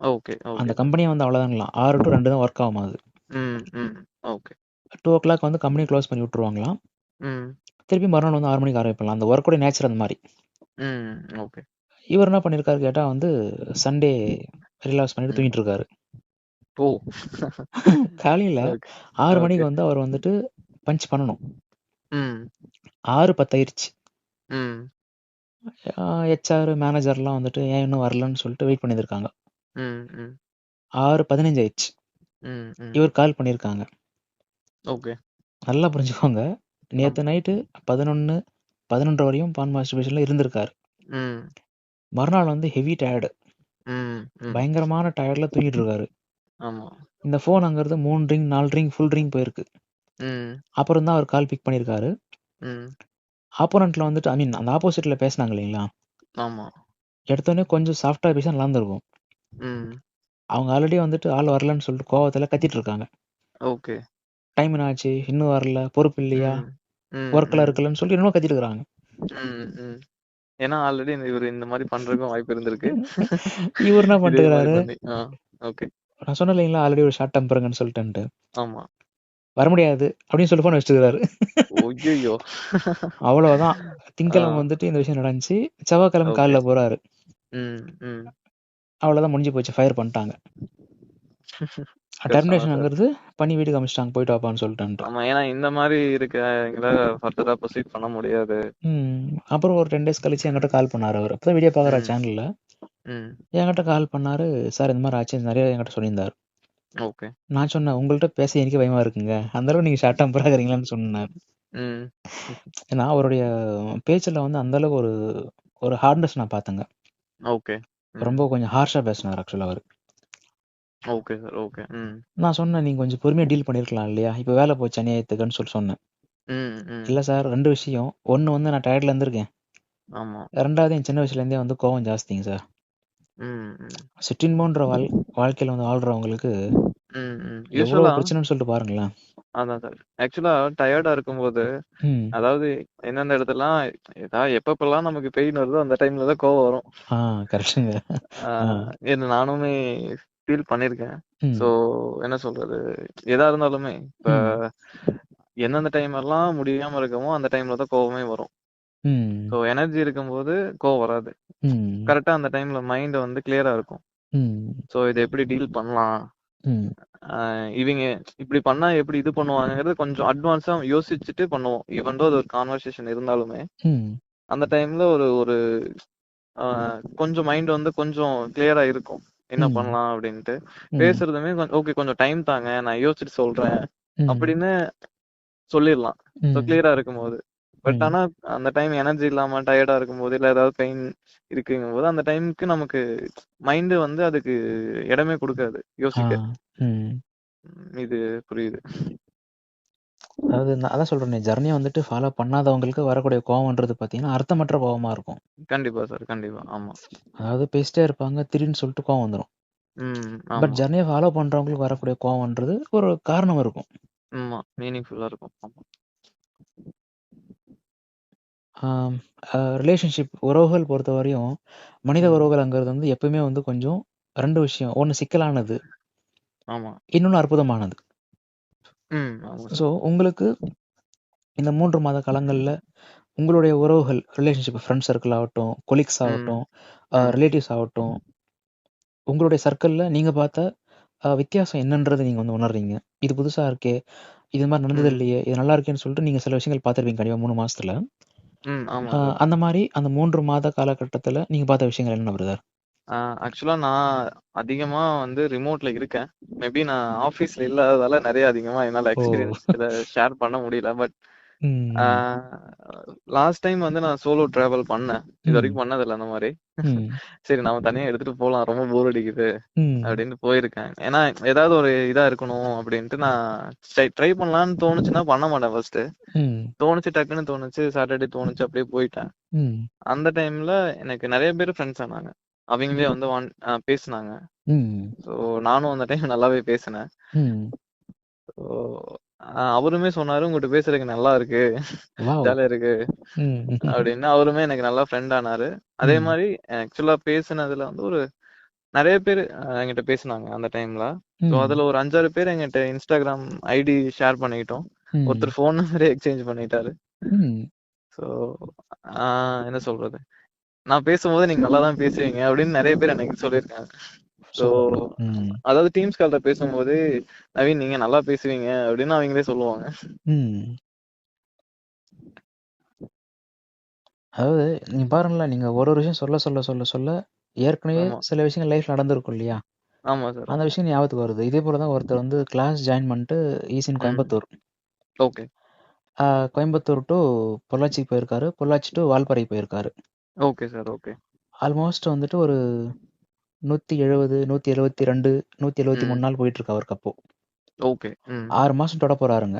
ஓகே அந்த ஓகே சார். கம்பெனியே வந்து அவ்வளோதாங்களாம். 6 டூ 2 தான் ஒர்க் ஆகுமா அது. ம் ஓகே. 2:00 வந்து கம்பெனிய க்ளோஸ் பண்ணி விட்டுருவாங்களாம். ம் திருப்பி மறுநாள் வந்து 6 மணிக்கு ஆரம்பிக்கலாம். அந்த ஒர்க்கோட நேச்சர் அந்த மாரி. ம் ஓகே. இவர் என்ன பண்ணியிருக்காரு கேட்டா வந்து, சண்டே ரிலாக்ஸ் பண்ணிட்டு ம் தூங்கிட்டு இருக்காரு. ஓ காலையில ஓகே 6 ஓகே. மணிக்கு வந்து அவர் வந்துட்டு பஞ்ச் பண்ணணும். ம் 6:10 ஆயிருச்சு. ம் ஹெச்ஆர், மேனேஜர்லாம் வந்துட்டு ஏன் இன்னும் வரலன்னு சொல்லிட்டு வெயிட் பண்ணியிருந்திருக்காங்க. ம் ம் 6:15 ஆயிருச்சு. ம் இவர் கால் பண்ணியிருக்காங்க. ஓகே. நல்லா புரிஞ்சுக்கோங்க. நேத்து ஆமா. நைட்டு 11, 11:30 வரையும் பான் மாஸ்டர்பேஷன்ல இருந்திருக்காரு. ம் மறுநாள் வந்து ஹெவி டயர்டு. ம் ம் பயங்கரமான டயர்ட்ல தூங்கிட்டு இருக்காரு. ஆமா. இந்த ஃபோன் அங்கருந்து 3 ரிங், 4 ரிங், ஃபுல் ரிங் போயிருக்கு. ம் அப்புறம் தான் அவர் கால் பிக் பண்ணியிருக்காரு. ம் ஆப்போனன்ட்ல வந்துட்டு அந்த ஆப்போசிட்ல பேசினாங்க இல்லைங்களா? ஆமா. எடுத்தோனே கொஞ்சம் சாஃப்ட்டா பேசினா நல்லாருந்திருக்கும். ம் அவங்க ஆல்ரெடி வந்துட்டு ஆள் வரலன்னு சொல்லிட்டு கோவத்துல கத்திட்டு இருக்காங்க. ஓகே. டைம் என்ன ஆச்சு? இன்னும் வரல. பொறுப்பு இல்லையா? ம் ம் ஒர்க்ல ம் இருக்கலன்னு சொல்லிட்டு என்னமோ கத்திட்டு இருக்காங்க. ம் ஏன்னா ஆல்ரெடி இவரு இந்த மாதிரி பண்றதுக்கும் வாய்ப்பு இருந்திருக்கு. இவரு என்ன இதே மாதிரி பண்ணிட்டுருக்காரு, பண்ணி ஓகே. நான் சொன்னேன் இல்லைங்களா ஆல்ரெடி ஒரு ஷார்ட் டெம்பருங்கன்னு சொல்லிட்டுன்ட்டு. ஆமா. வர முடியாது அப்படின்னு சொல்லி ஃபோன் வச்சுட்டுருக்காரு. ஐயையோ! அவ்வளவுதான். திங்கட்கிழமை ஆ வந்துட்டு இந்த விஷயம் நடந்துச்சு. செவ்வாய்க்கிழமை ஓகே. காலைல போறாரு. ம். அவ்வளோதான் முடிஞ்சு போச்சு. ஃபயர் பண்ணிட்டாங்க. கஷ்டம் தான் சார். டெர்மினேஷன்ங்கிறது பண்ணி வீட்டுக்கு அனுப்பிச்சிட்டாங்க. போயிட்டு வாப்பான்னு சொல்லிட்டுன்ட்டு. ஆமா. ஏன்னா இந்த மாரி இருக்கவங்கள ஃபர்தரா ப்ரொசீட் பண்ண முடியாது. அப்புறம் ஒரு 10 டேஸ் கழிச்சு என்கிட்ட கால் பண்ணாரு அவரு. அப்பதான் வீடியோ பார்க்குறாரு ம். சேனல்ல. ம். என்கிட்ட கால் பண்ணாரு. சார் இந்த மாரி ஆச்சு. நெறைய என்கிட்ட சொல்லியிருந்தாரு. ஓகே. நான் சொன்னேன், உங்கள்ட்ட பேச எனக்கே பயமா இருக்குங்க. அந்த அளவுக்கு நீங்க ஷார்ட் டெம்பரா இருக்கிறீங்களான்னு சொன்னேன். ம். ஏன்னா அவருடைய பேச்சுல வந்து அந்த அளவுக்கு ஒரு ஒரு ஹார்ட்னஸ் நான் பார்த்தேங்க. ஓகே. ம். ரொம்ப கொஞ்சம் ஹார்ஷா பேசினாரு ஆக்சுவலா அவரு. Okay sir. ஓகே. ம். நான் சொன்னேன், "நீங்க கொஞ்சம் பொறுமையா டீல் பண்ணியிருக்கலாம் இல்லையா? இப்ப வேல போச்சு அநியாயத்துக்குன்னு" சொல்லி சொன்னேன். ம். "இல்ல சார் 2 விஷயம். 1 வந்து நான் டயர்ட்ல இருந்திருக்கேன். ஆமா. 2வது என் சின்ன வயசுலேருந்தே வந்து கோவம் ஜாஸ்திங்க சார். ம். சிற்றின்பம்ன்ற வாழ்க்கையில வந்து வாழ்றவங்களுக்கு எவ்வளோ யூசுவலா பிரச்சனைன்னு சொல்லிட்டு பாருங்களேன்." அதான் சார். ஆக்சுவலா டயர்டா இருக்கும்போது, ம். அதாவது எந்தெந்த இடத்துலலாம் எப்பப்பலாம் நமக்கு பெயின் வருதோ அந்த டைம்ல தான் கோவம் வரும். ஆ கரெக்ட்டுங்க. ஆ ஆ. இது நானுமே ஃபீல் பண்ணியிருக்கேன். ஸோ ம். என்ன சொல்றது? எதா இருந்தாலுமே, இப்ப ம். எந்தெந்த டைம் எல்லாம் முடியாம இருக்கமோ, அந்த டைம்ல தான் கோவமே வரும். ம். ஸோ எனர்ஜி இருக்கும்போது கோவம் வராது. ம். கரெக்ட்டா அந்த டைம்ல மைண்ட் வந்து கிளியரா இருக்கும். ம். ஸோ இத எப்படி டீல் பண்ணலாம்? ம். அ இவிங்க இப்படி பண்ணா எப்படி இது பண்ணுவாங்கங்கிறது கொஞ்சம் அட்வான்ஸா யோசிச்சுட்டு பண்ணுவோம். ஈவன் தோ அது ஒரு கான்வர்சேஷன் இருந்தாலுமே, ம். அந்த டைம்ல ஒரு ஒரு அ கொஞ்சம் மைண்ட் வந்து கொஞ்சம் கிளியரா இருக்கும். என்ன ம். பண்ணலாம் அப்படின்ட்டு. ம். பேசுறதுமே ஓகே கொஞ்சம் டைம் தாங்க. நான் யோசிச்சுட்டு சொல்றேன். ம். அப்படின்னு சொல்லிரலாம். ஸோ ம். கிளியரா இருக்கும்போது. பட் ம். ஆனா அந்த டைம் எனர்ஜி இல்லாம டயர்டா இருக்கும்போது இல்ல ஏதாவது பெயின் இருக்குங்கும்போது அந்த டைமுக்கு நமக்கு மைண்ட் வந்து அதுக்கு இடமே கொடுக்காது ஆ. யோசிக்க. ம். இது புரியுது. அதாவது நான் அதான் சொல்றேனே, ஜர்னிய வந்துட்டு ஃபாலோ பண்ணாதவங்களுக்கு வரக்கூடிய கோவம்ன்றது பார்த்தீங்கன்னா, அர்த்தமற்ற கோவமா இருக்கும். கண்டிப்பா சார், கண்டிப்பா. ஆமா. அதாவது பேசிட்டே இருப்பாங்க, திடீர்னு சொல்லிட்டு கோவம் வந்துரும். பட் ஆமா. ஜர்னிய ஃபாலோ பண்றவங்களுக்கு வரக்கூடிய கோவம்ன்றது ஒரு காரணம் இருக்கும். ஆமா. மீனிங்ஃபுல்லா இருக்கும். ஆமா. ஆம், ரிலேஷன்ஷிப் உறவுகள் பொறுத்தவரையும், மனித ம். உறவுகள்ங்கிறது வந்து எப்பவுமே வந்து கொஞ்சம் 2 விஷயம். ஒண்ணு சிக்கலானது, ஆமா. இன்னொன்னு அற்புதமானது. ஆமா ஸோ, சார். உங்களுக்கு இந்த 3 மாத காலங்கள்ல உங்களுடைய உறவுகள், ரிலேஷன்ஷிப் ஃப்ரெண்ட்ஸ் சர்க்கிள் ஆகட்டும், கொலீக்ஸ் ம். ஆகட்டும், ம். ரிலேட்டிவ்ஸ் ஆகட்டும், உங்களுடைய சர்க்கிள்ல நீங்க பார்த்த வித்தியாசம் என்னன்றத நீங்க வந்து உணர்றீங்க. இது புதுசா இருக்கே! இது மாரி நடந்தது ம். இல்லையே! இது நல்லா இருக்கேன்னு சொல்லிட்டு நீங்க சில விஷயங்கள் பார்த்துருப்பீங்க கண்டிப்பா 3 மாசத்துல. ஆமா சார். அந்த மாரி அந்த 3 மாத காலகட்டத்துல நீங்க பார்த்த விஷயங்கள் என்ன பிரதர்? ஆக்சுவலா நான் அதிகமா வந்து ரிமோட்ல இருக்கேன். மேபி நான் ஆபீஸ்ல இல்லாததால நிறைய அதிகமா என்னால ஓ! எக்ஸ்பீரியன்ஸ் இத ஷேர் பண்ண முடியல. பட் ம். லாஸ்ட் டைம் வந்து நான் சோலோ டிராவல் பண்ணேன். இது ம். வரைக்கும் பண்ணதில்ல அந்த மாரி. ம். சரி நம்ம தனியா எடுத்துட்டு போலாம். ரொம்ப போர் அடிக்குது ம். அப்படின்னு போயிருக்கேன். ஏன்னா ஏதாவது ஒரு இதா இருக்கணும் அப்படின்ட்டு நான் ட்ரை பண்ணலாம்னு தோணுச்சுன்னா பண்ண மாட்டேன் ஃபர்ஸ்ட். ம். தோணுச்சு டக்குன்னு தோணுச்சு சாட்டர்டே தோணுச்சு அப்படியே போயிட்டேன். ம். அந்த டைம்ல எனக்கு நிறைய பேர் ஃப்ரெண்ட்ஸ் ஆனாங்க. அவங்களே வந்து பேசுனாங்க. ம். ஸோ நானும் அந்த டைம் நல்லாவே பேசினேன். ம். ஸோ அவருமே சொன்னாரு உங்ககிட்ட பேசுறதுக்கு நல்லா இருக்கு, வாவ்! ஜாலியா இருக்கு ம். அப்படின்னு. அவருமே எனக்கு நல்லா ஃப்ரெண்ட் ஆனாரு. அதே ம். மாதிரி ஆக்சுவலா பேசுனதுல வந்து ஒரு நிறைய பேர் என்கிட்ட பேசுனாங்க அந்த டைம்ல. ஸோ ம். அதுல ஒரு 5-6 பேர் என்கிட்ட இன்ஸ்டாகிராம் ஐடி ஷேர் பண்ணிக்கிட்டோம். ம். ஒருத்தர் ஃபோன் நம்பரே எக்ஸ்சேஞ்ச் பண்ணிட்டாரு. ம். ஸோ என்ன சொல்றது, நான் பேசும்போது நீங்க நல்லா தான் பேசுவீங்க அப்படின்னு நிறைய பேர் எனக்கு சொல்லியிருக்காங்க. So super. ம். அதாவது டீம்ஸ் கால்ல பேசும்போது நவீன் நீங்க நல்லா பேசுவீங்க அப்படின்னு அவங்களே சொல்லுவாங்க. ம். அதாவது நீங்க பாருங்களேன், நீங்க ஒரு விஷயம் சொல்ல ஏற்கனவே ஆமா. சில விஷயங்கள் லைஃப்ல நடந்திருக்கும் இல்லையா? ஆமா சார். அந்த ஆமா. விஷயம் ஞாபகத்துக்கு வருது. இதே போல தான் ஒருத்தர் வந்து கிளாஸ் ஜாயின் பண்ணிட்டு இஸ் இன் ம். கோயம்புத்தூர். ஓகே. கோயம்புத்தூர் டூ பொள்ளாச்சிக்கு போயிருக்காரு. பொள்ளாச்சி டூ வால்பாறைக்கு போயிருக்காரு. Okay sir. ஓகே. ஆல்மோஸ்ட் வந்துட்டு ஒரு 170, 172, 173 ம். நாள் போயிட்டு இருக்கு அவருக்கு அப்போ. ஓகே. ம். 6 மாசம் தொட போறாருங்க.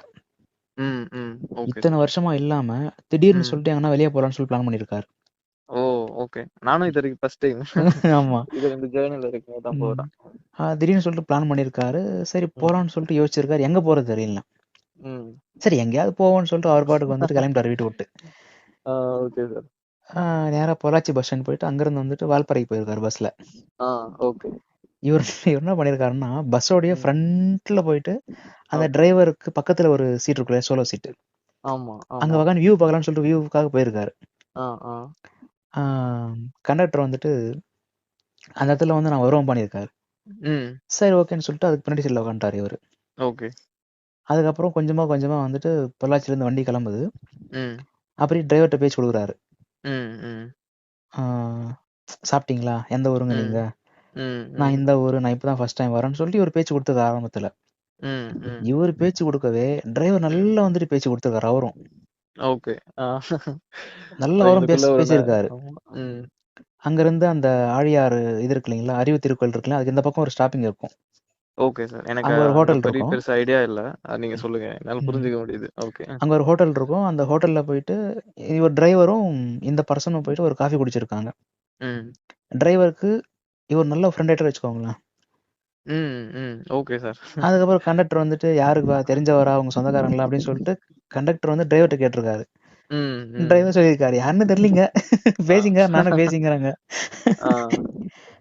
ம். ம். ஓகே இத்தன சார். வருஷமா இல்லாம, திடீர்னு ம். சொல்லிட்டு எங்கனா வெளிய போலான்னு சொல்லி பிளான் பண்ணியிருக்காரு. ஓ! ஓகே. நானும் இது வரைக்கும் ஃபர்ஸ்ட் டைம். ஆமா. இது இந்த ஜேர்னில இருக்கேன் தான் ம். போறேன். திடீர்னு சொல்லிட்டு பிளான் பண்ணியிருக்காரு. சரி ம். போலான்னு சொல்லிட்டு யோசிச்சிருக்காரு. எங்க போறது தெரியல. ம். சரி எங்கேயாவது போவோம்ன்னு சொல்லிட்டு அவர் பாட்டுக்கு வந்துட்டு கிளம்பிட்டாரு வீட்ட விட்டு. ஆ ஓகே சார். ஆ நேரா பொள்ளாச்சி பஸ் ஸ்டாண்ட் போயிட்டு அங்கிருந்து வந்துட்டு வால்பாறைக்கு போயிருக்காரு பஸ்ல. ஆ ஓகே. இவர் இவர் என்ன பண்ணியிருக்காருன்னா, பஸ்ஸோடைய ம். ஃப்ரண்ட்ல போயிட்டு அந்த ஓகே. டிரைவருக்கு பக்கத்துல ஒரு சீட் இருக்குல்ல, சோலோ சீட்டு. ஆமா, அங்க ஆமா. உட்காந்து வியூ பார்க்கலாம்னு சொல்லிட்டு வியூவுக்காக போயிருக்காரு. ஆ, ஆ. ஆ கண்டக்டர் வந்துட்டு அந்த இடத்துல வந்து நான் வருவேன் பண்ணியிருக்காரு. ம். சரி ஓகேன்னு சொல்லிட்டு அதுக்கு பின்னாடி சீட்ல உட்காந்துட்டாரு இவரு. ஓகே. அதுக்கப்புறம் கொஞ்சமா கொஞ்சமா வந்துட்டு பொள்ளாச்சியிலேருந்து வண்டி கிளம்புது. ம். அப்படியே டிரைவர்ட்ட பேச்சு குடுக்குறாரு. ம். ம். ஆ சாப்பிட்டீங்களா? எந்த ஊருங்க ம். நீங்க? ம். நான் ம். இந்த ஊரு. நான் இப்ப தான் ஃபர்ஸ்ட் டைம் வரேன்னு சொல்லிட்டு இவரு பேச்சு குடுத்தது ஆரம்பத்துல. ம். ம். இவரு பேச்சு குடுக்கவே, டிரைவர் ம். நல்லா வந்துட்டு பேச்சு குடுத்துருக்காரு அவரும். ஓகே. நல்லா அதான் அவரும் இதுக்குள்ள ஒரு பேசியிருக்காரு. ஆமா. ம். அங்கருந்து அந்த ஆழியாறு இது இருக்கு இல்லைங்களா? அறிவு திருக்கோயில் இருக்கு இல்லையா? அதுக்கு இந்த பக்கம் ஒரு ஸ்டாப்பிங் இருக்கும். Okay sir. எனக்கு அங்க ஒரு அங்க ஹோட்டல் இருக்கும். பெருசா ஐடியா இல்ல. நீங்க சொல்லுங்க. என்னால ம். புரிஞ்சுக்க முடியுது. ஓகே. அங்க ஒரு ஹோட்டல் இருக்கும். அந்த ஹோட்டல்ல போயிட்டு இவர் டிரைவரும் இந்த பர்சனும் போயிட்டு ஒரு காஃபி குடிச்சிருக்காங்க. ம். டிரைவருக்கு இவர் நல்ல ஃப்ரெண்ட் ஆயிட்டாரு வச்சுக்கோங்களேன். ம். ம். Okay sir. அதுக்கப்புறம் கண்டக்டர் வந்துட்டு யாருக்குப்பா தெரிஞ்சவரா? உங்க சொந்தக்காரங்களா? அப்படின்னு சொல்லிட்டு கண்டக்டர் வந்து டிரைவர்ட்ட கேட்டிருக்காரு. ம். ம். டிரைவர் சொல்லியிருக்காரு, யாருன்னு தெரியலீங்க. ஆ. பேசிங்க நானும் பேசிங்கிறாங்க. ஆ.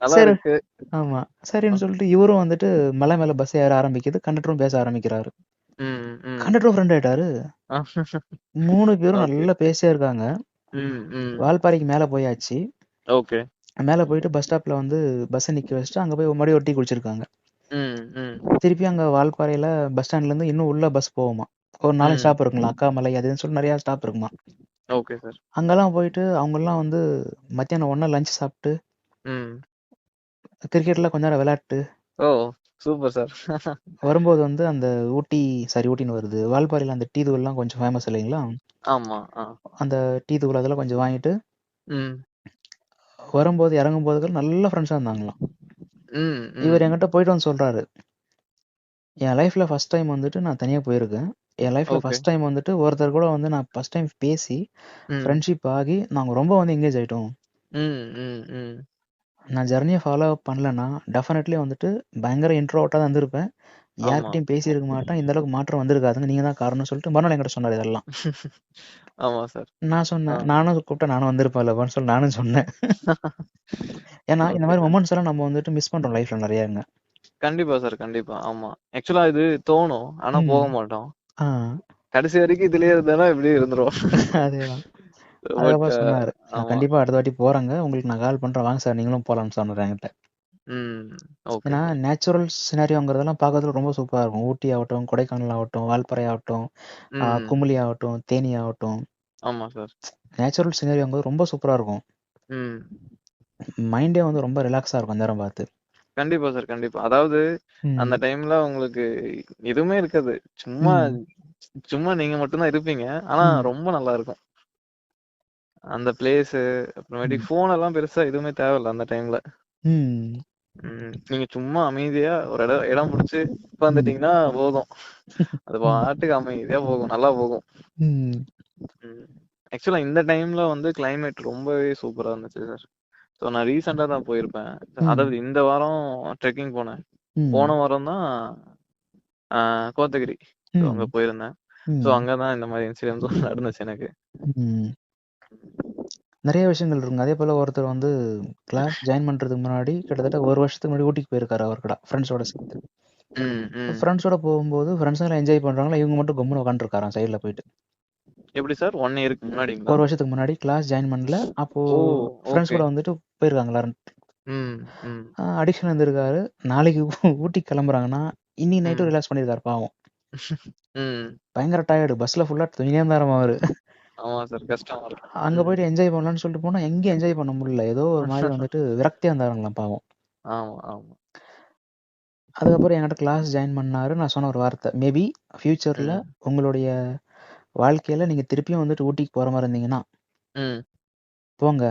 நல்லா சரி. இருக்கு. ஆமா. சரின்னு சொல்லிட்டு இவரும் வந்துட்டு மலை மேல பஸ் ஏற ஆரம்பிக்குது. கண்டக்டரும் பேச ஆரம்பிக்கிறாரு. ம். ம். கண்டக்டரும் ஃப்ரெண்ட் ஆயிட்டாரு. ஆ. 3 பேரும் ஓகே. நல்லா பேசியே இருக்காங்க. ம். ம். வால்பாறைக்கு மேல போயாச்சு. ஓகே. மேல போயிட்டு பஸ் ஸ்டாப்ல வந்து பஸ்ஸ நிக்க வச்சுட்டு, அங்க போய் மறுபடியும் ஒரு டீ குடிச்சிருக்காங்க. ம். ம். திருப்பி அங்க வால்பாறையில பஸ் ஸ்டாண்ட்லேருந்து இன்னும் உள்ள பஸ் போகுமாம். ஒரு 4, 5 ம். ஸ்டாப் இருக்குங்களாம். அக்காமலை அது இதுன்னு சொல்லிட்டு நெறைய ஸ்டாப் இருக்குமாம். Okay sir. அங்கலாம் போயிட்டு அவங்கலாம் வந்து மத்தியானம் ஒண்ணா லஞ்ச் சாப்ட்டு, ம். கிரிக்கெட்லாம் கொஞ்ச நேரம் விளையாட்டு, ஓ! Super sir. வரும்போது வந்து அந்த ஊட்டின்னு வருது. வால்பாறையில அந்த டீ தூள்லாம் கொஞ்சம் ஃபேமஸ் இல்லைங்களா? ஆமா. அந்த டீ தூள் அதெல்லாம் கொஞ்சம் வாங்கிட்டு ம். வரும்போது இறங்கும்போது நல்ல ஃப்ரெண்ட்ஸா இருந்தாங்களாம். ம். இவர் ம். என்கிட்ட போயிட்டு வந்து சொல்றாரு, என் லைஃப்ல ஃபர்ஸ்ட் டைம் வந்துட்டு நான் தனியா போயிருக்கேன். என் லைஃப்ல ஓகே. ஃபர்ஸ்ட் டைம் வந்துட்டு ஒருத்தர் கூட வந்து நான் ஃபர்ஸ்ட் டைம் பேசி, ம். ஃப்ரெண்ட்ஷிப் ஆகி நாங்க ரொம்ப வந்து எங்கேஜ் ஆயிட்டோம். ம். ம். ம். நான் ஜர்னிய ஃபாலோ அப் பண்ணலன்னா, டெஃபினெட்லி வந்துட்டு பயங்கர இன்ட்ரோவர்ட்டா தான் இருந்திருப்பேன். ஆமா. யார்கிட்டயும் பேசியிருக்க மாட்டேன். இந்த அளவுக்கு மாற்றம் வந்திருக்காதுங்க. நீங்க தான் காரணம்னு சொல்லிட்டு மறுநாள் என்கிட்ட சொன்னாரு இதெல்லாம். ஆமா சார். நான் ஆ. சொன்னேன், நானும் கூப்பிட்டா நானும் வந்திருப்பேன்லப்பான்னு சொல்லி நானும் சொன்னேன். ஏன்னா, இந்த ஓகே மாரி சார். மொமெண்ட்ஸ் எல்லாம் நம்ம வந்துட்டு மிஸ் பண்றோம் லைஃப்ல நெறையாங்க. கண்டிப்பா சார். கண்டிப்பா. ஆமா. ஆக்சுவலா இது தோணும். ஆனா ம். போக மாட்டோம். ஆ. கடைசி வரைக்கும் இதுலயே இருந்தேன்னா இப்படியே இருந்துரும். அதேதான். பட் அதுக்கப்புறம் சொன்னாரு, "நான் ஆமா. கண்டிப்பா அடுத்த வாட்டி போறேங்க. உங்களுக்கு நான் கால் பண்றேன். வாங்க சார் நீங்களும் போலாம்ன்னு" சொன்னாரு என்கிட்ட. ம். ஓகே ஏன்னா, சார். நேச்சுரல் சினாரியோங்கிறதெல்லாம் பார்க்கறதுக்கு ரொம்ப சூப்பரா இருக்கும். ஊட்டி ஆகட்டும், கொடைக்கானல் ஆகட்டும், வால்பாறை ஆகட்டும், ம். குமுளி ஆகட்டும், தேனி ஆகட்டும். ஆமா சார். நேச்சுரல் சினாரியோங்கிறது ரொம்ப சூப்பரா இருக்கும். ம். மைண்டே வந்து ரொம்ப ரிலாக்ஸா இருக்கும் அந்த நேரம் பார்த்து. கண்டிப்பா சார். கண்டிப்பா. அதாவது அந்த ம். டைம்ல உங்களுக்கு எதுவுமே இருக்காது. சும்மா ம். சும்மா நீங்க மட்டும் தான் இருப்பீங்க. ஆனா ம். ரொம்ப நல்லா இருக்கும். அந்த பிளேஸு அப்புறமேட்டுக்கு ம். ஃபோன் எல்லாம் பெருசா எதுவுமே தேவையில்ல அந்த டைம்ல. ம். நீங்க சும்மா அமைதியா ஒரு இடம் புடிச்சு ம். உட்காந்துட்டீங்கன்னா போதும். அது ம். பாட்டுக்கு அமைதியா போகும். நல்லா போகும். ம். ம். ஆக்சுவலா இந்த டைம்ல வந்து கிளைமேட் ரொம்பவே சூப்பரா இருந்துச்சு சார். ஸோ நான் ரீசெண்டா தான் போயிருப்பேன். ம். அதாவது இந்த வாரம் ட்ரெக்கிங் போனேன். ம். போன வாரம் தான் கோத்தகிரி. ஸோ அங்க ம். போயிருந்தேன். ஸோ ம். அங்க தான் இந்த மாரி இன்சிடென்ட்ஸும் நடந்துச்சு எனக்கு. ம். நெறைய விஷயங்கள் இருக்குங்க. அதேபோல ஒருத்தர் வந்து கிளாஸ் ஜாயின் பண்றதுக்கு முன்னாடி கிட்டத்தட்ட 1 வருஷத்துக்கு முன்னாடி ஊட்டிக்கு போயிருக்காரு அவர் கூட ஃப்ரெண்ட்ஸோட சேர்ந்து. ம், ம். ஃப்ரெண்ட்ஸோட போகும்போது ஃப்ரெண்ட்ஸ் எல்லாம் என்ஜாய் பண்றாங்களா, இவங்க மட்டும் கம்முனு உட்காந்துருக்காராம் சைடுல போயிட்டு. எப்படி சார்? 1 இயர்க்கு முன்னாடிங்களா? 1 வருஷத்துக்கு முன்னாடி கிளாஸ் ஜாயின் பண்ணல. அப்போ ஓ! Friends okay. கூட வந்துட்டு போயிருக்காங்க எல்லாரும். ம், ம், அடிக்ஷன் இருந்திருக்காரு. நாளைக்கு ஊட்டிக்கு கிளம்புறாங்கன்னா, இன்னைக்கு நைட்டும் ம், ரிலாக்ஸ் பண்ணியிருக்காரு பாவம். ம். பயங்கர டயர்டு. பஸ்ல ஃபுல்லா தூங்கினே இருந்தாராம் அவரு. ஆமா சார். கஷ்டமா இருக்கும். அங்க ம். போயிட்டு என்ஜாய் பண்ணலாம்னு சொல்லிட்டு போனா, எங்கேயும் என்ஜாய் பண்ண முடியல. ஏதோ ஒரு மாரி வந்துட்டு விரக்தியா இருந்தாருங்களாம் பாவம். ஆமா, ஆமா. அதுக்கப்புறம் என்கிட்ட கிளாஸ் ஜாயின் பண்ணாரு. நான் சொன்ன ஒரு வார்த்தை, மேபி ஃபியூச்சர்ல ம், உங்களுடைய வாழ்க்கையில நீங்க திருப்பியும் வந்துட்டு ஊட்டிக்கு போற மாரி இருந்தீங்கன்னா, ம், போங்க.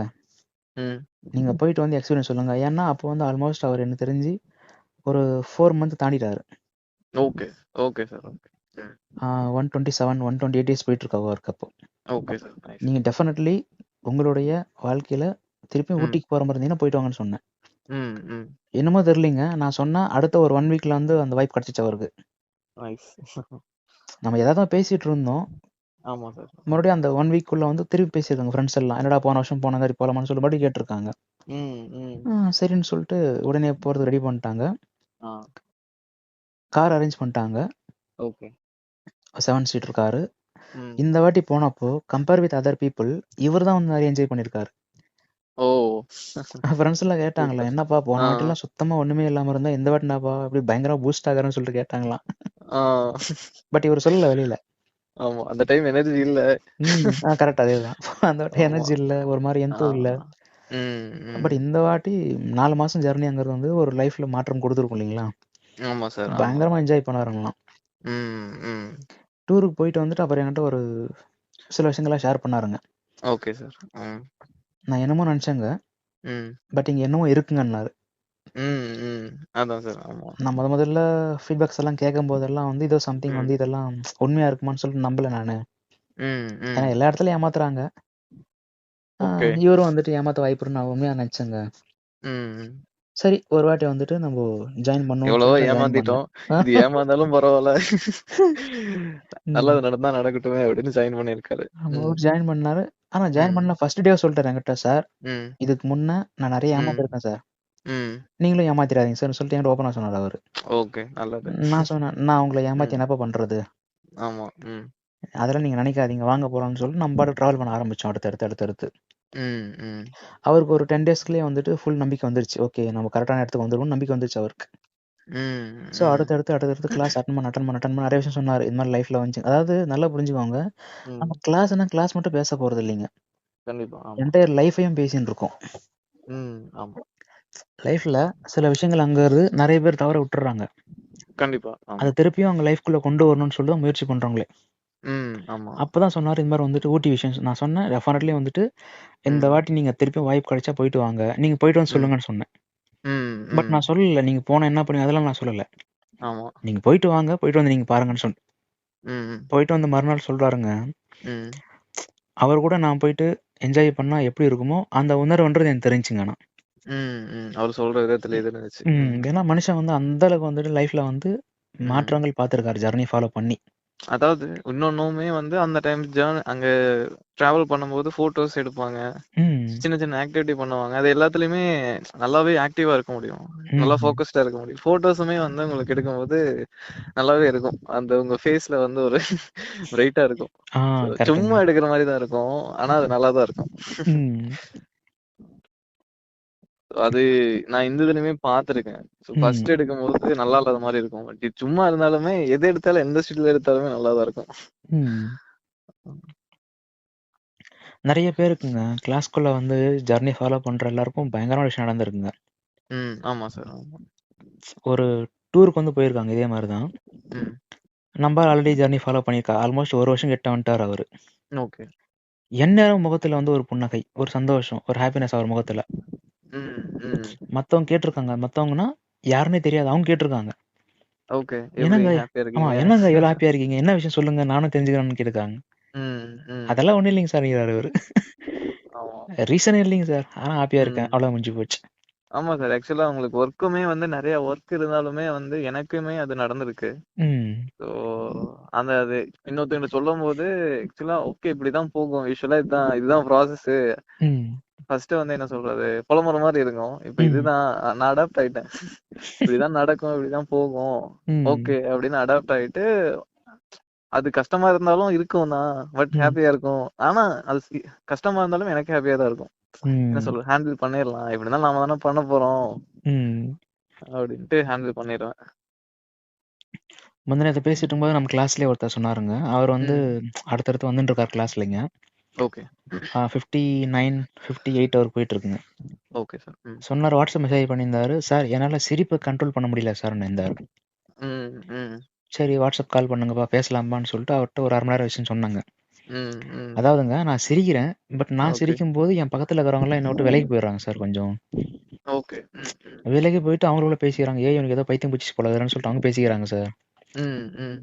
ம். நீங்க போயிட்டு வந்து எக்ஸ்பீரியன்ஸ் சொல்லுங்க. ஏன்னா, அப்போ வந்து ஆல்மோஸ்ட் அவர் எனக்கு தெரிஞ்சு ஒரு 4 மந்த் தாண்டிட்டாரு. ஓகே. Okay sir. ஓகே. ம். 127, 128 டேஸ் போயிட்டு இருக்கு அவருக்கு அப்போ. Okay sir. நைஸ். நீங்க டெஃபினெட்லி உங்களுடைய வாழ்க்கையில திருப்பியும் ம், ஊட்டிக்கு போற மாரி இருந்தீங்கன்னா போயிட்டு வாங்கன்னு சொன்னேன். ம், ம். என்னமோ தெரியலங்க. நான் சொன்ன அடுத்த ஒரு 1 வீக்ல வந்து அந்த வாய்ப்பு கிடைச்சுச்சு அவருக்கு. நைஸ். நம்ம எதார்த்தமா பேசிட்டு இருந்தோம். ஆமா சார். மறுபடியும் அந்த 1 வீக்குள்ள வந்து திருப்பி பேசியிருக்காங்க ஃப்ரெண்ட்ஸ் எல்லாம். என்னடா போன வருஷம் போன மாரி போலாமான்னு சொல்லி மறுபடியும் கேட்டுருக்காங்க. ம், ம். சரின்னு சொல்லிட்டு உடனே போறதுக்கு ரெடி பண்ணிட்டாங்க. ஆ. கார் அரேஞ்ச் பண்ணிட்டாங்க. ஓகே. 7 seater car. ம். இந்த வாட்டி போனப்போ கம்பேர் வித் அதர் பீப்பிள் இவர் தான் வந்து நெறைய என்ஜாய் பண்ணியிருக்காரு. ஓ! ஃப்ரெண்ட்ஸ் எல்லாம் கேட்டாங்களாம், சூப்பர். "என்னப்பா போன ஆ, வாட்டிலாம் சுத்தமா ஒண்ணுமே இல்லாம இருந்தா, இந்த வாட்டி என்னப்பா இப்படி பயங்கரமா பூஸ்ட் ஆகுறன்னு" சொல்லிட்டு கேட்டாங்களாம். ஆ. பட் இவரு சொல்லல வெளியில. ஆமா. அந்த டைம் எனர்ஜி இல்ல. கரெக்ட் அதேதான். அந்த வாட்டி ஆமா. எனர்ஜி இல்ல, ஒரு மாரி ஆ. எந்தும் இல்ல. ம், பட் ம். இந்த வாட்டி 4 மாசம் ஜர்னிங்கிறது வந்து ஒரு லைஃப்ல மாற்றம் குடுத்துருக்கும் இல்லைங்களா? ஆமா சார். ஆமா. பயங்கரமா என்ஜாய் பண்ணாருங்களாம். ம், ம். டூருக்கு போயிட்டு வந்துட்டு அப்புறம் என்கிட்ட ஒரு சில விஷயங்கள்லாம் ஷேர் பண்ணாருங்க. Okay sir. ம், நான் என்னமோ நெனச்சேங்க. ம். பட் இங்க என்னமோ இருக்குங்கன்னாரு. ம், ம். அதான் சார். ஆமா. நான் முதல்ல ஃபீட்பேக்ஸ் எல்லாம் கேட்கும்போதெல்லாம் வந்து ஏதோ சம்திங் ம், வந்து இதெல்லாம் உண்மையா இருக்குமான்னு சொல்லிட்டு நம்பல நானு. ம், ஏன்னா ம். எல்லா இடத்துலயும் ஏமாத்துறாங்க. ஓகே. இவரும் வந்துட்டு ஏமாத்த வாய்ப்பு இருக்குன்னு நான் உண்மையா நெனச்சேங்க. ம். சரி ஒரு வாட்டி வந்துட்டு நம்ப ஜாயின் பண்ணுவோம்ன்னு எவ்வளவோ சொல்லிட்டு நான் ஜாயின் பண்ணேன். ஏமாத்திட்டோம். இது ஏமாந்தாலும் பரவால்ல. நல்லது ம். நடந்தா நடக்கட்டுமே அப்படின்னு ஜாயின் பண்ணியிருக்காரு. ஆமா ம், அவரு ஜாயின் பண்ணாரு. ஆனா ஜாயின் ம், பண்ண ஃபர்ஸ்ட் டேவே சொல்லிட்டாரு என்கிட்ட, "சார் ம், இதுக்கு முன்ன நான் நெறைய ம், ஏமாந்துருக்கேன் சார். ம். நீங்களும் ஏமாத்திறாதீங்க சார்ன்னு" சொல்லிட்டு என்கிட்ட ஓப்பனா சொன்னாரு அவரு. ஓகே. நல்லது. நான் சொன்னேன், "நான் உங்கள ஏமாத்தி ம். என்னப்பா பண்றது? ஆமா. ம், அதெல்லாம் நீங்க நெனைக்காதீங்க. வாங்க போலாம்ன்னு" சொல்லிட்டு நம்ம பாட்டுக்கு டிராவல் பண்ண ஆரம்பிச்சோம் அடுத்தடுத்து. ம், ம், அவருக்கு ஒரு 10 டேஸ்க்குள்ளயே வந்துட்டு ஃபுல் நம்பிக்கை வந்துருச்சு. ஓகே நம்ம கரெக்ட்டான இடத்துக்கு வந்துருவோம்னு நம்பிக்கை வந்துருச்சு அவருக்கு. ம், ஸோ ம், அடுத்தடுத்து கிளாஸ் அட்டெண்ட் பண்ண நெறைய விஷயம் சொன்னாரு. இந்த மாரி லைஃப்ல வந்துச்சு. அதாவது நல்லா புரிஞ்சுக்கோங்க. நம்ம ம். கிளாஸ்னா கிளாஸ் மட்டும் பேச போறதில்லைங்க. கண்டிப்பா. ஆமா. என்டையர் லைஃப்பையும் பேசின்னு இருக்கோம். ம். ஆமா. லைஃப்ல சில விஷயங்கள் அங்கறது நிறைய பேர் தவற விட்டுறாங்க. கண்டிப்பா. ஆமா. அத திருப்பியும் அவங்க லைஃப்குள்ள கொண்டு வரணும்னு சொல்லிட்டு தான் முயற்சி பண்றாங்களே. ஆமா. அப்பதான் சொன்னாரு இந்த மாதிரி வந்துட்டு ஊட்டி விஷயம். நான் சொன்னேன் டெஃபினெட்லி வந்துட்டு இந்த ம். வாட்டி நீங்க திருப்பியும் வாய்ப்பு கிடைச்சா போயிட்டு வாங்க. நீங்க போயிட்டு வந்து ம். சொல்லுங்கன்னு சொன்னேன். ம். பட் ம். நான் சொல்லல. நீங்க போனா என்ன பண்ணுவீங்க அதெல்லாம் நான் சொல்லல. ஆமா. நீங்க போயிட்டு வாங்க. போயிட்டு வந்து நீங்க பாருங்கன்னு சொன்னேன். ம். போயிட்டு வந்து மறுநாள் சொல்றாருங்க. ம். அவர் கூட நான் போயிட்டு என்ஜாய் பண்ணா எப்படி இருக்குமோ அந்த உணர்வுன்றது எனக்கு தெரிஞ்சுங்க ஆனா. அவர் சொல்ற விதத்துல இது இருந்துச்சு. ஏன்னா மனுஷன் வந்து அந்த அளவுக்கு வந்துட்டு லைஃப்ல வந்து மாற்றங்கள் பார்த்திருக்காரு ஜர்னி ஃபாலோ பண்ணி. அதாவது இன்னொன்னுமே வந்து அந்த டைம் அங்க டிராவல் பண்ணும்போது போட்டோஸ் எடுப்பாங்க. ம். சின்ன சின்ன ஆக்டிவிட்டி பண்ணுவாங்க. அது எல்லாத்துலயுமே நல்லாவே ஆக்டிவா இருக்க முடியும். நல்லா ம்ஹ்ம். ஃபோக்கஸ்டா இருக்க முடியும். போட்டோஸுமே வந்து உங்களுக்கு எடுக்கும்போது நல்லாவே இருக்கும். அந்த உங்க ஃபேஸ்ல வந்து ஒரு பிரைட்டா இருக்கும். ஆ சும்மா கரெக்ட்டுங்க. எடுக்கிற மாதிரி தான் இருக்கும். ஆனா அது நல்லா தான் இருக்கும். ம். அது நான் இந்த இதுலயுமே பார்த்திருக்கேன். ம். ஃபர்ஸ்ட் எடுக்கும்போது நல்லா இல்லாத மாதிரி இருக்கும். பட் சும்மா இருந்தாலுமே எது எடுத்தாலும் எந்த ஸ்டில் எடுத்தாலுமே நல்லா தான் இருக்கும். ம். நெறைய பேருக்குங்க கிளாஸ்க்குள்ள வந்து ஜர்னி ஃபாலோ பண்ற எல்லாருக்கும் பயங்கரமான விஷயம் நடந்திருக்குங்க. ஆமா சார். ஆமா. ஒரு டூருக்கு வந்து போயிருக்காங்க இதே மாரி தான். ம். நம்ப ஆல்ரெடி ஜர்னி ஃபாலோ பண்ணியிருக்கா. ஆல்மோஸ்ட் 1 வருஷம் கிட்ட வந்துட்டாரு அவரு. ஓகே. எந்நேரம் முகத்துல வந்து ஒரு புன்னகை, ஒரு சந்தோஷம், ஒரு ஹாப்பினஸ் அவர் முகத்துல. ம். ம். மத்தவங்க கேட்டுருக்காங்க. மத்தவங்கன்னா யாருன்னே தெரியாது. அவங்க கேட்டுருக்காங்க. ஓகே. எப்படி "என்னங்க ஹாப்பியா ஆமா இருக்கீங்க? என்னங்க இவ்வளோ ஹாப்பியா இருக்கீங்க? என்ன விஷயம் சொல்லுங்க நானும் தெரிஞ்சுக்கிறேன்னு" கேட்டுருக்காங்க. ம். ம். அதெல்லாம் ஒண்ணும் இல்லைங்க சார்ங்கிறாரு அவரு. ஆமா. ரீசனே இல்லைங்க சார். ஆனா ஹாப்பியா இருக்கேன். ம். அவ்வளோதான் முடிஞ்சு போச்சு. ஆமா சார். ஆக்சுவலா உங்களுக்கு ஒர்க்குமே வந்து நெறைய ஒர்க் இருந்தாலுமே வந்து எனக்குமே அது நடந்திருக்கு. ம். ஸோ அது இன்னொருத்தவங்கட்ட சொல்லும்போது ஆக்சுவலா ஓகே இப்படிதான் போகும். யூசுவலா இதுதான் ப்ராசஸ். ம். ஃபர்ஸ்ட் வந்து என்ன சொல்றது? புலம்புற மாரி இருக்கும். இப்ப ம். இதுதான் நான் அடாப்ட் ஆயிட்டேன். இப்படிதான் நடக்கும், இப்படிதான் போகும். ம். ஓகே அப்படின்னு அடாப்ட் ஆயிட்டு அது கஷ்டமா இருந்தாலும் இருக்கும் தான். பட் ம். ஹாப்பியா இருக்கும். ஆனா அது கஷ்டமா இருந்தாலும் எனக்கு ஹாப்பியா தான் இருக்கும். என்ன ம். சொல்றது? ஹேண்டில் பண்ணிரலாம். எப்படி இருந்தாலும் நாம தானே பண்ண போறோம். ம். அப்படின்ட்டு ஹேண்டில் பண்ணிருவேன். முந்தின நேத்து பேசிட்டு இருக்கும்போது நம்ம கிளாஸ்லயே ஒருத்தர் சொன்னாருங்க. அவர் வந்து ம். அடுத்தடுத்து வந்துட்டு இருக்காரு கிளாஸ்லங்க. ஓகே. 59, 58 அவருக்கு போயிட்டு இருக்குங்க. Okay sir. சொன்னாரு வாட்ஸ்அப் மெசேஜ் பண்ணியிருந்தாரு. சார் என்னால சிரிப்ப கண்ட்ரோல் பண்ண முடியல சார்ன்னு இருந்தாரு. ம். ம். சரி வாட்ஸ்அப் கால் பண்ணுங்கப்பா பேசலாமான்னு சொல்லிட்டு அவர்ட்ட ஒரு 1/2 மணி நேரம் விஷயம் சொன்னாங்க. ம். ம். அதாவதுங்க நான் சிரிக்கிறேன். பட் நான் ஓகே. சிரிக்கும்போது என் பக்கத்துல இருக்கிறவங்கலாம் என்ன விட்டு விலகி போயிடுறாங்க சார் கொஞ்சம். ஓகே. ம். ம். விலகி போயிட்டு அவங்களுக்குள்ள பேசிக்கிறாங்க. ஏய் இவனுக்கு ஏதோ பைத்தியம் பிடிச்சிச்சு போல இருக்குதுன்னு சொல்லிட்டு அவங்க பேசிக்கிறாங்க சார். ம். ம்.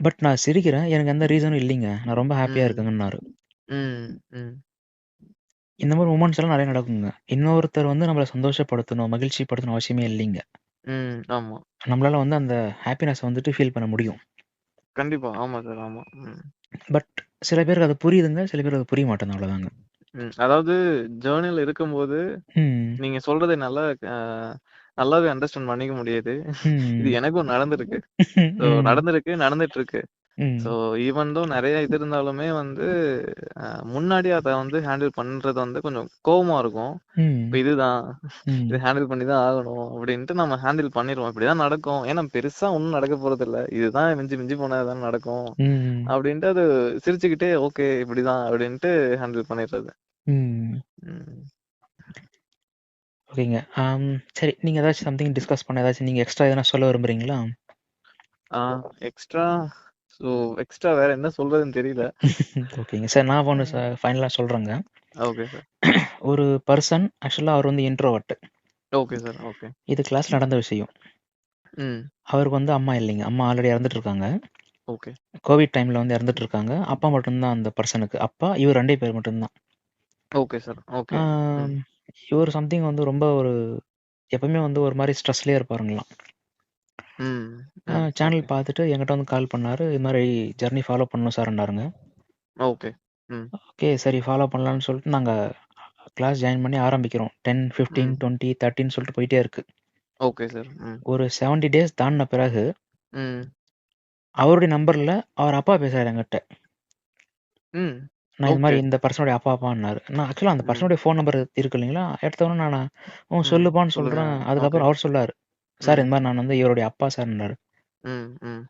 பட் நான் சிரிக்கிறேன். எனக்கு எந்த ரீசனும் இல்லைங்க. நான் ரொம்ப ஹாப்பியா ம். இருக்கேங்கன்னாரு. ம். ம். இந்த மாரி மொமெண்ட்ஸ் எல்லாம் நெறைய நடக்குங்க. இன்னொருத்தர் வந்து நம்மள சந்தோஷப்படுத்தணும், மகிழ்ச்சிப்படுத்தணும் அவசியமே இல்லைங்க. ஆமா. நம்மளால வந்து அந்த ஹாப்பினஸ வந்துட்டு ஃபீல் பண்ண முடியும். கண்டிப்பா. ஆமா சார். ஆமா. பட் சில பேருக்கு அது புரியுதுங்க. சில பேருக்கு அது புரிய மாட்டேங்குது அவ்வளோதாங்க. அதாவது ஜர்னில இருக்கும்போது ம். நீங்க சொல்றத அ நல்லாவே அண்டர்ஸ்டாண்ட் பண்ணிக்க முடியுது. இது ம். எனக்கும் நடந்திருக்கு. ஸோ ம். நடந்திருக்கு, நடந்துட்டு இருக்கு. ஸோ ம். ஈவன் தோ நெறைய இது இருந்தாலுமே வந்து முன்னாடி அத வந்து ஹேண்டில் பண்றது வந்து கொஞ்சம் கோவமா இருக்கும். இப்ப ம். இதுதான். இத ம். ஹேண்டில் பண்ணி தான் ஆகணும் அப்படின்ட்டு நம்ம ஹேண்டில் பண்ணிருவோம். இப்படிதான் நடக்கும். ஏன்னா பெருசா ஒண்ணும் நடக்க போறதில்ல. இதுதான் மிஞ்சி மிஞ்சி போனா இதான் நடக்கும். ம். அப்படின்ட்டு அது சிரிச்சுக்கிட்டே ஓகே இப்படிதான் அப்படின்ட்டு ஹேண்டில் பண்ணிடுறது. ம். ம். ஓகேங்க. சரி நீங்க ஏதாச்சும் சம்திங் டிஸ்கஸ் பண்ண ஏதாச்சும் நீங்க எக்ஸ்ட்ரா எதனா சொல்ல விரும்புறீங்களா? ஆ எக்ஸ்ட்ரா எக்ஸ்ட்ரா வேற என்ன சொல்றதுன்னு தெரியல. ஓகேங்க. சார் நான் ஒண்ணு ஃபைனலா சொல்றேங்க. Okay sir. ஒரு பெர்சன் ஆக்சுவலா அவர் வந்து இன்ட்ரோவர்ட். Okay sir. ஓகே. இது கிளாஸ்ல நடந்த விஷயம். ம். அவருக்கு வந்து அம்மா இல்லைங்க. அம்மா ஆல்ரெடி இறந்துட்டு இருக்காங்க. ஓகே. கோவிட் டைம்ல வந்து இறந்துட்டு இருக்காங்க. அப்பா மட்டும் தான் அந்த பெர்சனுக்கு. அப்பா, இவர் 2 பேர் மட்டும் தான். Okay sir. ஓகே. ம். ஆம், இவர் சம்திங் வந்து ரொம்ப ஒரு எப்பவுமே வந்து ஒரு மாரி ஸ்ட்ரெஸ்லயே இருப்பாருங்களாம். ம். ம். Channel okay. பார்த்துட்டு என்கிட்ட வந்து கால் பண்ணாரு. இது மாரி ஜர்னி ஃபாலோ பண்ணணும் சார்ன்னாருங்க. ஓகே. ம். ஓகே சரி ஃபாலோ பண்ணலான்னு சொல்லிட்டு நாங்க கிளாஸ் ஜாயின் பண்ணி ஆரம்பிக்கிறோம். 10, 15, ம். 20, 30ன்னு சொல்லிட்டு போயிட்டே இருக்கு. Okay sir. ம். ஒரு 70 டேஸ் தாண்டுன பிறகு ம். அவருடைய நம்பர்ல அவர் அப்பா பேசுறாரு என்கிட்ட. ம். நான் இது மாரி ஓகே. இந்த பர்சனுடைய அப்பாப்பான்னாரு. நான் ஆக்சுவலா அந்த ம். பர்சனுடைய ஃபோன் நம்பர் இருக்கு இல்லைங்களா? எடுத்தோனே நானு ம். சொல்லுப்பான்னு சொல்லுங்க. சொல்றேன். ஓகே. அதுக்கப்புறம் அவர் சொல்றாரு. சார் ம். இந்த மாரி நான் வந்து இவருடைய அப்பா சார்ன்னாரு. ம். ம்.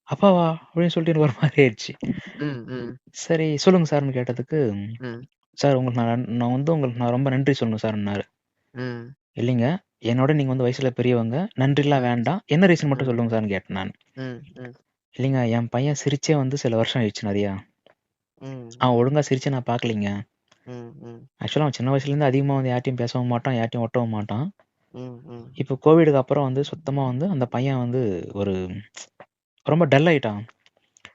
அப்பாவா? அப்படின்னு சொல்லிட்டு எனக்கு ஒரு மாரி ஆயிடுச்சு. ம். ம். சரி சொல்லுங்க சார்ன்னு கேட்டதுக்கு, ம். சார் உங்களுக்கு நான் நான் வந்து உங்களுக்கு நான் ரொம்ப நன்றி சொல்லணும் சார்ன்னாரு. ம். இல்லைங்க. என்னோட நீங்க வந்து வயசுல பெரியவங்க. நன்றிலாம் ம், வேண்டாம். என்ன ரீசன் மட்டும் ம், சொல்லுங்க சார்ன்னு கேட்டேன் நானு. ம், ம், இல்லைங்க, என் பையன் சிரிச்சே வந்து சில வருஷம் ஆயிடுச்சு நெறையா. ம், அவன் ம், ஒழுங்கா சிரிச்சே நான் பார்க்கலைங்க. ம், ம், ஆக்சுவலா அவன் சின்ன வயசுலேருந்து அதிகமா வந்து யார்ட்டயும் பேசவும் மாட்டான், யார்ட்டயும் ஒட்டவும் மாட்டான். ம், ம், இப்போ கோவிடுக்கு அப்புறம் வந்து சுத்தமா வந்து அந்த பையன் வந்து ஒரு ரொம்ப டல் ஆயிட்டான்.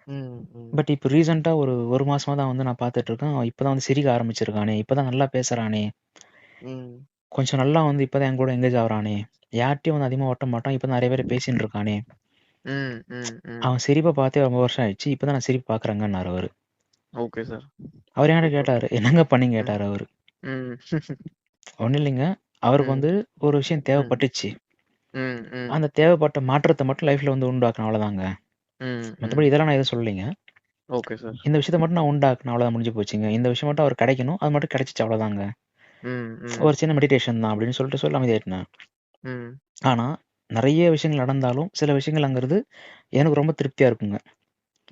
ம், ம், பட் இப்போ ரீசென்ட்டா ஒரு 1 மாசமா தான் வந்து நான் பார்த்துட்டு இருக்கேன். அவன் இப்ப தான் வந்து சிரிக்க ஆரம்பிச்சிருக்கானே! இப்ப தான் நல்லா பேசுறானே! ம், கொஞ்சம் நல்லா வந்து இப்ப தான் என் கூட எங்கேஜ் ஆகுறானே! யார்ட்டயும் வந்து அதிகமா ஒட்ட மாட்டான். இப்ப தான் நெறைய பேர் பேசின்னு இருக்கானே! ம், ம், ம். அவன் சிரிப்ப பார்த்தே ரொம்ப வருஷம் ஆயிடுச்சு. இப்ப தான் நான் சிரிப்பு பார்க்குறேங்கன்னாரு அவரு. Okay sir. அவரு என்கிட்ட சூப்பர். கேட்டாரு. "என்னங்க பண்ணீங்கன்னு?" ம், கேட்டாரு அவரு. ம், ஒண்ணும் இல்லைங்க. அவருக்கு ம், வந்து ஒரு விஷயம் ம், தேவைப்பட்டுச்சு. ம், ம், அந்த தேவைப்பட்ட மாற்றத்த மட்டும் லைஃப்ல வந்து உண்டாக்கணும் அவ்வளோதாங்க. ம், ம். மத்தபடி இதெல்லாம் நான் எதுவும் சொல்லலைங்க. Okay sir. இந்த விஷயத்த மட்டும் நான் உண்டாக்கணும் அவ்வளோதான் முடிஞ்சு போச்சுங்க. இந்த விஷயம் மட்டும் அவருக்கு கிடைக்கணும். அது மட்டும் கிடைச்சுச்சு அவ்வளோதாங்க. ம், ம், ஒரு சின்ன மெடிடேஷன் தான் அப்படின்னு சொல்லிட்டு சொல்லி அமைதியாயிட்டேன். ம், ஆனா, நெறைய விஷயங்கள் நடந்தாலும், சில விஷயங்கள்ங்கிறது எனக்கு ரொம்ப திருப்தியா இருக்குங்க.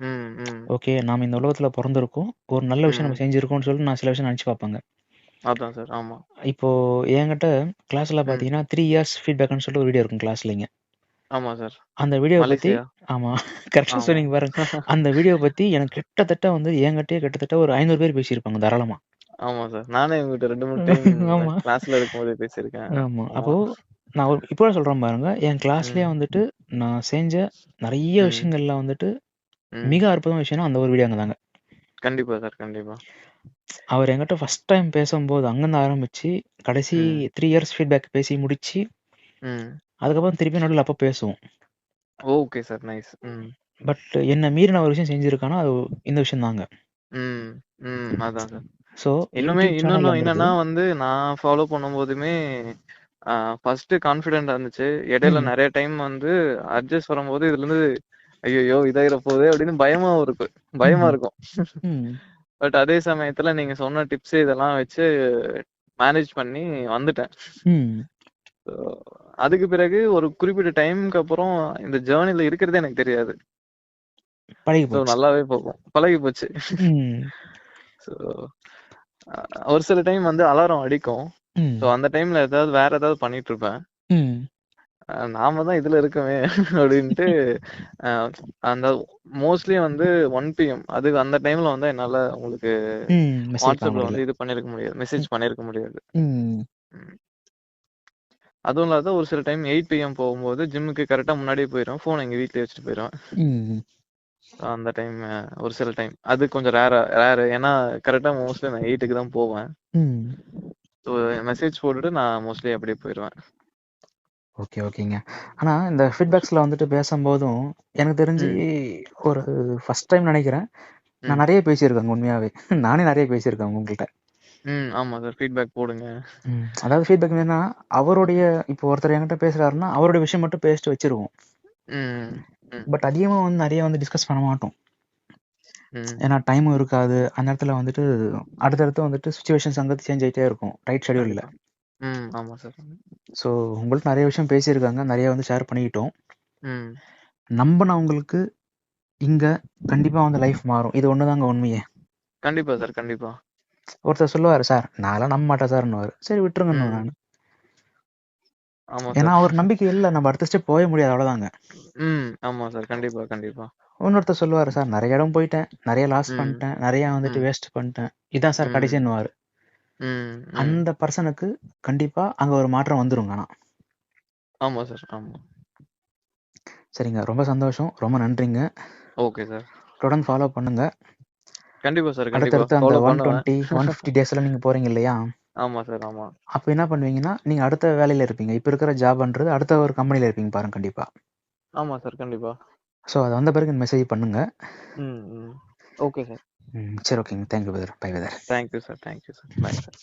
ம், ம், ஓகே, நாம இந்த உலகத்துல பொறந்திருக்கோம். ஒரு நல்ல விஷயம் நம்ம ம். செஞ்சிருக்கோம்னு சொல்லிட்டு நான் சில விஷயம் நெனச்சு பார்ப்பேங்க. அதான் சார். ஆமா. இப்போ என்கிட்ட கிளாஸ்ல ம். பார்த்தீங்கன்னா, 3 இயர்ஸ் ஃபீட்பேக்ன்னு சொல்லிட்டு ஒரு வீடியோ இருக்கும் கிளாஸ்லங்க. ஆமா சார். அந்த வீடியோவ பத்தி மலேசியா. ஆமா. கரெக்ட்டா ஆமா. சொன்னீங்க பாருங்க. அந்த வீடியோவ பத்தி எனக்கு கிட்டத்தட்ட வந்து என்கிட்டயே கிட்டத்தட்ட ஒரு 500 பேர் பேசியிருப்பாங்க தாராளமா. ஆமா சார். நானே உங்ககிட்ட 2, 3 டைம் ஆமா, கிளாஸ்ல இருக்கும்போதே பேசியிருக்கேன். ஆமா. ஆமா. அப்போ நான் ஒரு இப்போ சொல்றேன் பாருங்க. என் கிளாஸ்லயே ம், வந்துட்டு நான் செஞ்ச நெறைய ம், விஷயங்கள்ல வந்துட்டு ம். மிக அற்புதமான விஷயம்னா அந்த ஒரு வீடியோங்க தாங்க. கண்டிப்பா சார். கண்டிப்பா. அவர் என்கிட்ட ஃபர்ஸ்ட் டைம் பேசும்போது அங்கருந்து ஆரம்பிச்சு, கடைசி ம், 3 இயர்ஸ் ஃபீட்பேக் பேசி முடிச்சு, ம். அதுக்கப்புறம் திருப்பி நடுவுல அப்ப பேசுவோம். Okay sir. நைஸ். ம், பட் என்ன மீறி நான் ஒரு விஷயம் செஞ்சிருக்கேன்னா, அது இந்த விஷயம் தாங்க. ம், ம். அதான் சார். ஸோ இன்னுமே யூடியூப் இன்னொன்னு சேனல்ங்கிறது என்னன்னா வந்து நான் ஃபாலோ பண்ணும்போதுமே ஃபர்ஸ்ட்டு கான்ஃபிடென்ட்டா இருந்துச்சு. இடையில ம், நெறைய டைம் வந்து அட்ஜஸ்ட் வரும்போது இதுலருந்து ஐய்யய்யோ! இதாயிற போதே அப்படின்னு பயமாவும் இருக்கு. பயமா ம், இருக்கும். ம், பட் அதே சமயத்துல நீங்க சொன்ன டிப்ஸ் இதெல்லாம் வச்சு மேனேஜ் பண்ணி வந்துட்டேன். ம். ஸோ அதுக்கு பிறகு ஒரு குறிப்பிட்ட டைம்க்கு அப்புறம் இந்த ஜர்னில இருக்கிறதே எனக்கு தெரியாது. பழகி ஸோ போச்சு. நல்லாவே போகும். பழகி போச்சு. ம், ஸோ ஒரு சில டைம் வந்து அலாரம் அடிக்கும். ஸோ ம், அந்த டைம்ல வேற ஏதாவது பண்ணிட்டு இருப்பேன். ம். நாம தான் இதுல இருக்கோமே அப்படின்ட்டு அ அந்த மோஸ்ட்லி வந்து 1 பிஎம் அந்த டைம்ல வந்து என்னால உங்களுக்கு மெசேஜ் பண்ண வாட்ஸ்அப்ல முடியல. வந்து இது பண்ணியிருக்க முடியாது. மெசேஜ் ம், பண்ணியிருக்க முடியாது. ம், ம். அதுவும் இல்லாத ஒரு சில டைம் 8 பிஎம் போகும்போது ஜிம்முக்கு கரெக்ட்டா முன்னாடியே போயிருவேன். ஃபோன் எங்க வீட்லயே வச்சுட்டு போயிருவேன். ம், அந்த டைம் ஒரு சில டைம். அது கொஞ்சம் ரேர். ஏன்னா கரெக்ட்டா மோஸ்ட்லி நான் 8க்கு தான் போவேன். ம். ஸோ மெசேஜ் போட்டுட்டு நான் மோஸ்ட்லி அப்படியே போயிருவேன். ஓகே, ஓகேங்க. ஆனா இந்த ஃபீட்பேக்ஸ்ல வந்துட்டு பேசம்போதும், எனக்கு தெரிஞ்சு ம். ஒரு ஃபர்ஸ்ட் டைம் நெனைக்கிறேன். நான் ம். நெறைய பேசியிருக்கேங்க உண்மையாவே. நானே நெறைய பேசியிருக்கேன் உங்ககிட்ட. ம். ஆமா சார். ஃபீட்பேக் போடுங்க. அதாவது ஃபீட்பேக் என்னன்னா, அவருடைய இப்போ ஒருத்தர் என்கிட்ட பேசுறாருன்னா, அவருடைய விஷயம் மட்டும் பேசிட்டு வச்சுருவோம். ம். ம். பட் அதிகமா வந்து நெறைய வந்து டிஸ்கஸ் பண்ண மாட்டோம். ம். ஏன்னா டைமும் இருக்காது. அந்த இடத்துல வந்துட்டு அடுத்தடுத்து வந்துட்டு சிச்சுவேஷன்ஸ் அங்கருந்து சேஞ்ச் ஆயிட்டே இருக்கும். டைட் ஷெட்யூல்ல. கண்டிப்பா. ம். ஆமா சார். ஸோ உங்கள்ட்ட நெறைய விஷயம் பேசியிருக்காங்க. நெறைய வந்து ஷேர் பண்ணிக்கிட்டோம். ம். நம்புனவங்களுக்கு இங்க கண்டிப்பா வந்து லைஃப் மாறும். இது ஒண்ணு தாங்க உண்மையே. கண்டிப்பா சார். கண்டிப்பா. ஒருத்தர் சொல்லுவாரு, "சார் நான்லாம் நம்ப மாட்டேன் சார்ன்னுவாரு." சரி விட்டுருங்கன்னுவேன் ம். நானு. ஆமா ஏன்னா சார். அவர் நம்பிக்கை இல்ல. நம்ம அடுத்த ஸ்டெப் போவே முடியாது அவ்வளோதாங்க. ம். ஆமா சார். கண்டிப்பா, கண்டிப்பா. இன்னொருத்தர் சொல்லுவாரு, "சார் நெறைய இடம் போயிட்டேன். நெறைய லாஸ் ம். பண்ணிட்டேன். நெறைய வந்துட்டு ம். வேஸ்ட் பண்ணிட்டேன். இதான் சார் ம். கடைசின்னுவாரு." ம். ம். அந்த பர்சனுக்கு கண்டிப்பா அங்க ஒரு மாற்றம் வந்துருங்க ஆனா. ஆமா சார். ஆமா. சரிங்க. ரொம்ப சந்தோஷம். ரொம்ப நன்றிங்க. Okay sir. தொடர்ந்து ஃபாலோ பண்ணுங்க. கண்டிப்பா சார். கண்டிப்பா. அடுத்தடுத்து அந்த ஃபாலோ பண்ணுவேன். 120, 150 டேஸ்ல நீங்க போறீங்க இல்லையா? ஆமா சார். ஆமா. அப்ப என்ன பண்ணுவீங்கன்னா, நீங்க அடுத்த வேலையில இருப்பீங்க. இப்ப இருக்கிற ஜாப்ன்றது அடுத்த ஒரு கம்பெனில இருப்பீங்க பாருங்க கண்டிப்பா. ஆமா சார். கண்டிப்பா. ஸோ அது வந்த பிறகு மெசேஜ் பண்ணுங்க. ம். ம். Okay sir. சரி ஓகேங்க. Thank you brother. Bye brother. Thank you sir. Thank you sir. Bye sir.